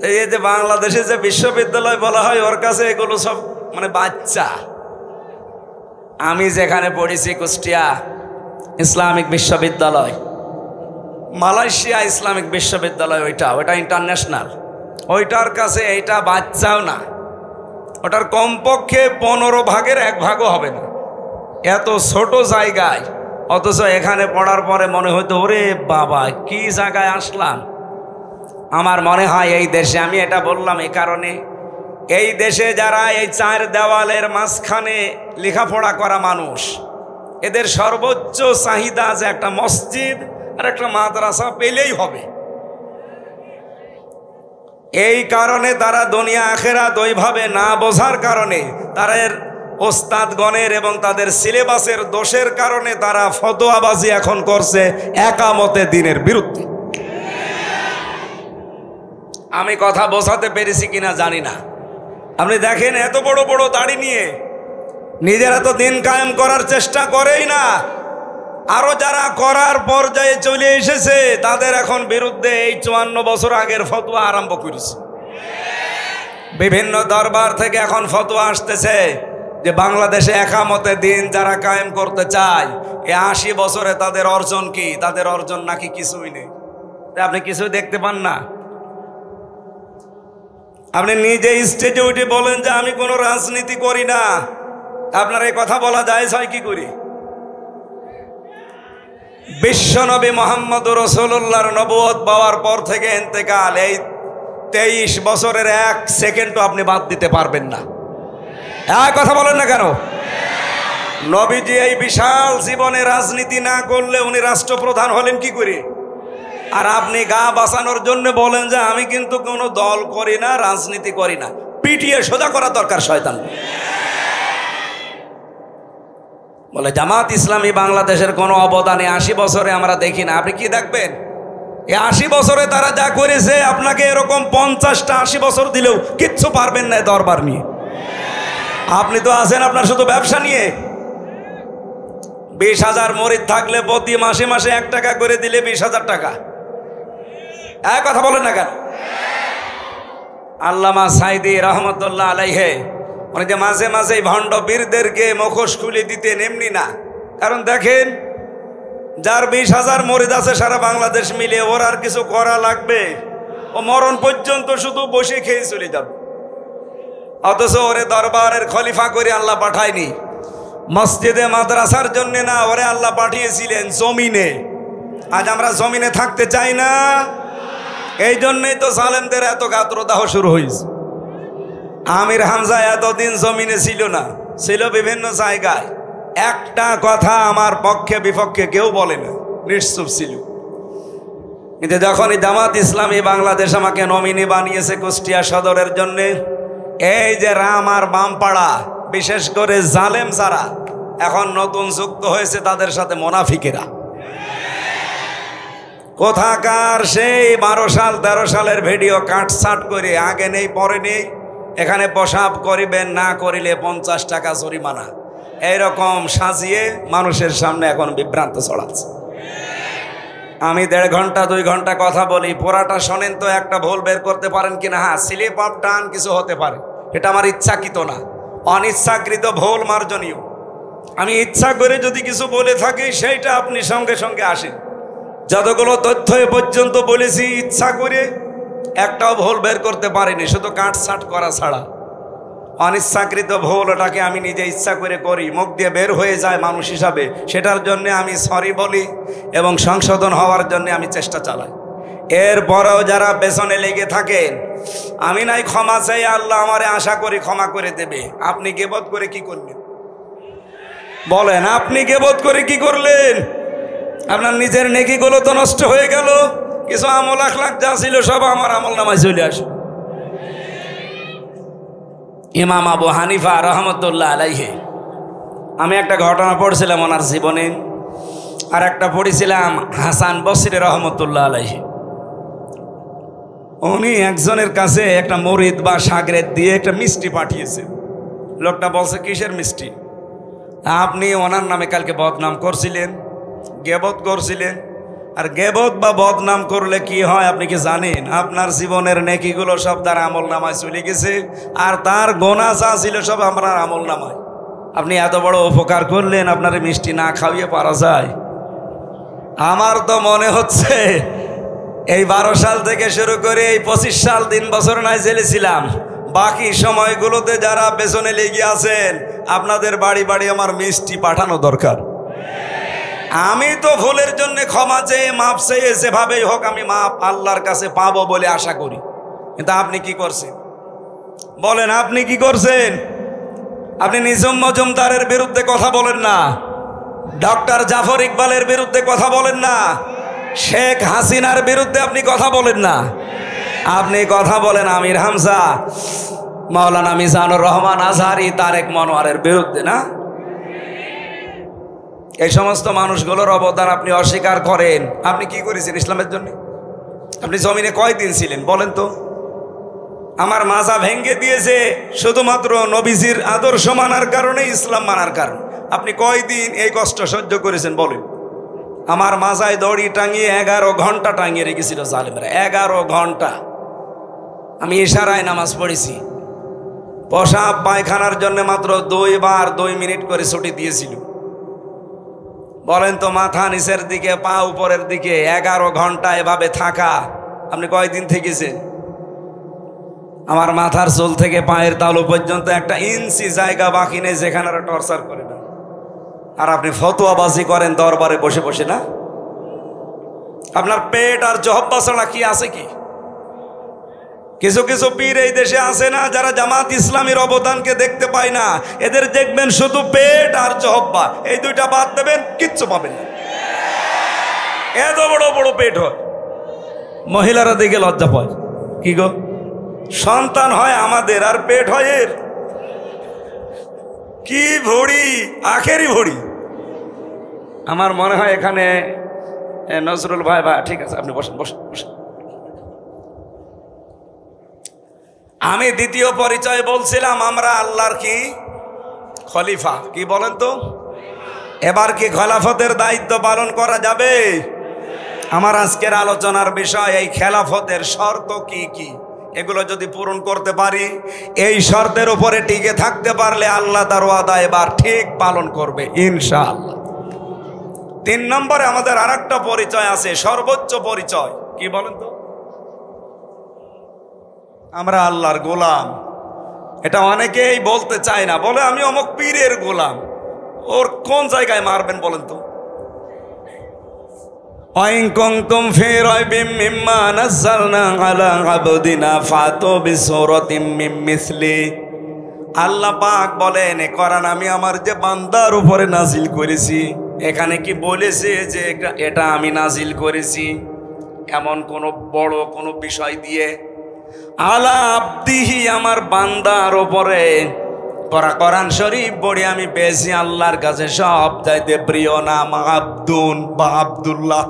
এই যে বাংলাদেশে যে বিশ্ববিদ্যালয় বলা হয়, ওর কাছে এগুলো সব মানে বাচ্চা। আমি যেখানে পড়েছি কুষ্টিয়া ইসলামিক বিশ্ববিদ্যালয়, মালয়েশিয়া ইসলামিক বিশ্ববিদ্যালয়, ওইটা ইন্টারন্যাশনাল। ওইটার কাছে এইটা বাচ্চাও না, ওটার কমপক্ষে 15 ভাগের 1 ভাগও হবে না, এত ছোট জায়গায়। অথচ এখানে পড়ার পরে মনে হতো ওরে বাবা কি জায়গায় আসলাম। আমার মনে হয় এই দেশে, আমি এটা বললাম এই কারণে, এই দেশে যারা এই 4 দেওয়ালের মাঝখানে লেখাপড়া করা মানুষ, এদের সর্বোচ্চ চাহিদা যে একটা মসজিদ আর একটা মাদ্রাসা পেলেই হবে। এই কারণে তারা দুনিয়া আখেরাত ওইভাবে না বোঝার কারণে, তারা ওস্তাদগণের এবং তাদের সিলেবাসের দোষের কারণে তারা ফতোয়াবাজি এখন করছে একামতে দ্বীনের বিরুদ্ধে। আমি কথা বোঝাতে পেরেছি কিনা জানি না। আপনি দেখেন এত বড় বড় দাড়ি নিয়ে নিজেরা তো দিন কায়েম করার চেষ্টা করেই না, আরো যারা করার পর্যায়ে চলে এসেছে তাদের এখন বিরুদ্ধে এই 54 বছর আগের ফতোয়া আরম্ভ করেছে। বিভিন্ন দরবার থেকে এখন ফতোয়া আসতেছে যে বাংলাদেশে একামতে দিন যারা কায়েম করতে চায়, এই 80 বছরে তাদের অর্জন কি? তাদের অর্জন নাকি কিছুই নেই। আপনি কিছুই দেখতে পান না। আপনি নিজে স্টেজে উঠে বলেন যে আমি কোনো রাজনীতি করি না, আপনার এই কথা বলা যায় কি করি? বিশ্বনবী মুহাম্মদুর রাসূলুল্লাহর নবুয়ত পাওয়ার পর থেকে ইন্তেকাল, এই 23 বছরের 1 সেকেন্ডও আপনি বাদ দিতে পারবেন না। কথা বলেন না কেন? নবীজি এই বিশাল জীবনে রাজনীতি না করলে উনি রাষ্ট্রপ্রধান হলেন কি করে? আর আপনি গা বাঁচানোর জন্য বলেন যে আমি কিন্তু কোনো দল করি না, রাজনীতি করি না। পিটিয়ে সোজা করা দরকার শয়তান। বলে জামাত ইসলামী বাংলাদেশের কোনো অবদানে 80 বছরে আমরা দেখি না। আপনি কি দেখবেন? এই 80 বছরে তারা যা করেছে, আপনাকে এরকম 50টা 80 বছর দিলেও কিচ্ছু পারবেন না দরবার নিয়ে। আপনি তো আছেন আপনার শুধু ব্যবসা নিয়ে। 20,000 মরিদ থাকলে প্রতি মাসে মাসে 1 টাকা করে দিলে 20,000 টাকা। কথা বলেন না কেন? আল্লামা সাইদি রহমতুল্লাহ আলাইহে মানে যে মাঝে মাঝে ভণ্ড বীরদেরকে মুখোশ খুলে দিতেন, এমনি না। কারণ দেখেন যার 20,000 মরিদ আছে সারা বাংলাদেশ মিলে, ওর আর কিছু করা লাগবে? ও মরণ পর্যন্ত শুধু বসে খেয়ে চলে যাবে। অথচ ওরে দরবারের খলিফা করে আল্লাহ পাঠায়নি। মসজিদে মাদ্রাসার জন্য না, ওরে আল্লাহ পাঠিয়েছিলেন জমিনে। আজ আমরা জমিনে থাকতে চাই না, এই জন্যই তো জালেমদের এত গাত্রদাহ শুরু হয়েছে। আমির হামজা এতদিন জমিনে ছিল না, ছিল বিভিন্ন জায়গায়। একটা কথা আমার পক্ষে বিপক্ষে কেউ বলে না, নিশ্চুপ ছিল। কিন্তু যখনই জামাত ইসলামী বাংলাদেশ আমাকে নমিনি বানিয়েছে কুষ্টিয়া সদরের জন্য, এই যে রাম আর বামপাড়া, বিশেষ করে জালেম যারা এখন নতুন যুক্ত হয়েছে, তাদের সাথে মুনাফিকেরা, কোথাকার সেই 12 সাল 13 সালের ভিডিও কাটছাট করে আগে নেই পরে নেই, এখানে প্রসাব করিবেন, না করিলে 50 টাকা জরিমানা, এইরকম সাজিয়ে মানুষের সামনে এখন বিভ্রান্ত ছড়াচ্ছে। আমি 1.5 ঘন্টা 2 ঘন্টা কথা বলি, পুরাটা শোনেন তো একটা ভুল বের করতে পারেন কিনা? হ্যাঁ, স্লিপ অফ টান কিছু হতে পারে, এটা আমার ইচ্ছাকৃত না, অনিচ্ছাকৃত ভুল মার্জনীয়। আমি ইচ্ছা করে যদি কিছু বলে থাকি সেইটা আপনি সঙ্গে সঙ্গে আসেন। যতগুলো তথ্য এ পর্যন্ত বলেছি ইচ্ছা করে একটাও ভুল বের করতে পারিনি, শুধু কাটছাট করা ছাড়া। অনিচ্ছাকৃত ভুল, ওটাকে আমি নিজে ইচ্ছা করে করি, মুখ দিয়ে বের হয়ে যায় মানুষ হিসাবে, সেটার জন্য আমি সরি বলি এবং সংশোধন হওয়ার জন্য আমি চেষ্টা চালাই। এরপরেও যারা পেছনে লেগে থাকেন, আমি নাই ক্ষমা চাই, আল্লাহ আমারে আশা করি ক্ষমা করে দেবে। আপনি গীবত করে কি করলেন বলেন? আপনি গীবত করে কি করলেন? আপনার নিজের নেকিগুলো তো নষ্ট হয়ে গেল, কিছু আমল আখলাক যা ছিল সব আমার আমল নামায় চলে আসে। ইমাম আবু হানিফা রহমতুল্লাহ আলাইহি, আমি একটা ঘটনা পড়ছিলাম ওনার জীবনে, আর একটা পড়েছিলাম হাসান বসরি রহমতুল্লাহ আলাইহি। উনি একজনের কাছে একটা মরিদ বা সাগরেদ দিয়ে একটা মিষ্টি পাঠিয়েছেন। লোকটা বলছে, কিসের মিষ্টি? আপনি ওনার নামে কালকে বদনাম করছিলেন, গেবত করছিলেন। আর গেবত বা বদনাম করলে কি হয় আপনি কি জানেন? আপনার জীবনের নেকিগুলো সব তার আমল নামায় চলে গেছে, আর তার গোনা যা ছিল সব আপনার আমল নামায়। আপনি এত বড় উপকার করলেন, আপনার মিষ্টি না খাওয়িয়ে পারা যায়? আমার তো মনে হচ্ছে এই 12 সাল থেকে শুরু করে এই 25 সাল 3 বছর নাই জেলে ছিলাম, বাকি সময়গুলোতে যারা পেছনে লেগে আছেন, আপনাদের বাড়ি বাড়ি আমার মিষ্টি পাঠানো দরকার। আমি তো ভুলের জন্য ক্ষমা চেয়ে মাপ চেয়ে যেভাবেই হোক আমি মাপ আল্লাহর কাছে পাবো বলে আশা করি। কিন্তু আপনি কি করছেন বলেন? আপনি কি করছেন? আপনি নিজাম মজুমদারের বিরুদ্ধে কথা বলেন না, ডক্টর জাফর ইকবালের বিরুদ্ধে কথা বলেন না, শেখ হাসিনার বিরুদ্ধে আপনি কথা বলেন না, আপনি কথা বলেন আমির হামজা, মাওলানা মিজানুর রহমান আজহারি, তারেক মনোয়ারের বিরুদ্ধে না? এই সমস্ত মানুষগুলোর অবদান আপনি অস্বীকার করেন। আপনি কি করেছেন ইসলামের জন্য? আপনি জমিনে কয়দিন ছিলেন বলেন তো? আমার মাজা ভেঙ্গে দিয়েছে শুধুমাত্র নবীজির আদর্শ মানার কারণে, ইসলাম মানার কারণে। আপনি কয়দিন এই কষ্ট সহ্য করেছেন বলেন? আমার মাজায় দড়ি টাঙিয়ে 11 ঘন্টা টাঙিয়ে রেখেছিল জালেমরা, 11 ঘন্টা। আমি ইশারায় নামাজ পড়েছি, পেশাব পায়খানার জন্য মাত্র 2 বার 2 মিনিট করে ছুটি দিয়েছিল। বলেন তো, মাথা নিচের দিকে পা উপরের দিকে 11 ঘন্টা এভাবে থাকা, আপনি কয়দিন থেকেছেন? আমার মাথার চুল থেকে পায়ের তালু পর্যন্ত 1 ইঞ্চি জায়গা বাকি নেই যেখানে টর্চার করে না। আর আপনি ফতোয়াবাজি করেন দরবারে বসে বসে না? আপনার পেট আর জহব্বা ছাড়া কি আছে কি? কিছু কিছু পীর এই দেশে আছে না, যারা জামাত ইসলামীর অবদানকে দেখতে পায় না। এদের দেখবেন শুধু পেট আর জহব্বা, এই দুইটা বাদ দেবেন কিচ্ছু পাবেন না। এত বড় বড় পেট হয়, মহিলারা দেখে লজ্জা পায়। কি গো, সন্তান হয় আমাদের আর পেট হয় এর? কি ভড়ি, আখেরি ভড়ি। আমার মনে হয় এখানে নজরুল ভাই, ঠিক আছে আপনি বসেন বসেন বসেন। আমি দ্বিতীয় পরিচয় বলছিলাম, আমরা আল্লাহর কি খলিফা। কি বলেন তো? এবার কি খেলাফতের দায়িত্ব পালন করা যাবে? আমার আজকের আলোচনার বিষয় এই খেলাফতের শর্ত কি কি, এগুলো যদি পূরণ করতে পারি, এই শর্তের উপরে টিকে থাকতে পারলে আল্লাহ তার ওয়াদা এবার ঠিক পালন করবে ইনশাআল্লাহ। 3 নম্বরে আমাদের আরেকটা পরিচয় আছে, সর্বোচ্চ পরিচয়। কি বলেন তো? আমরা আল্লাহর গোলাম। এটা অনেকেই বলতে চায় না, বলে আমি অমুক পীরের গোলাম। ওর কোন জায়গায় মারবেন বলেন তো? ওয়াইন কুনতুম ফি রাইবিম মিম্মা নাযালনা আলা আবদিনা ফাতু বিসূরাতিম মিন মিসলি। আল্লাহ পাক বলেন, এ কোরআন আমি আমার যে বান্দার উপরে নাজিল করেছি, এখানে কি বলেছে যে এটা আমি নাজিল করেছি এমন কোন বড় কোন বিষয় দিয়ে? আলা আবদিহি, আমার বান্দার উপরে কোরআন শরীফ পড়ে আমি পেয়েছি আল্লাহর কাছে সব চাইতে প্রিয় নাম আব্দুন বা আব্দুল্লাহ।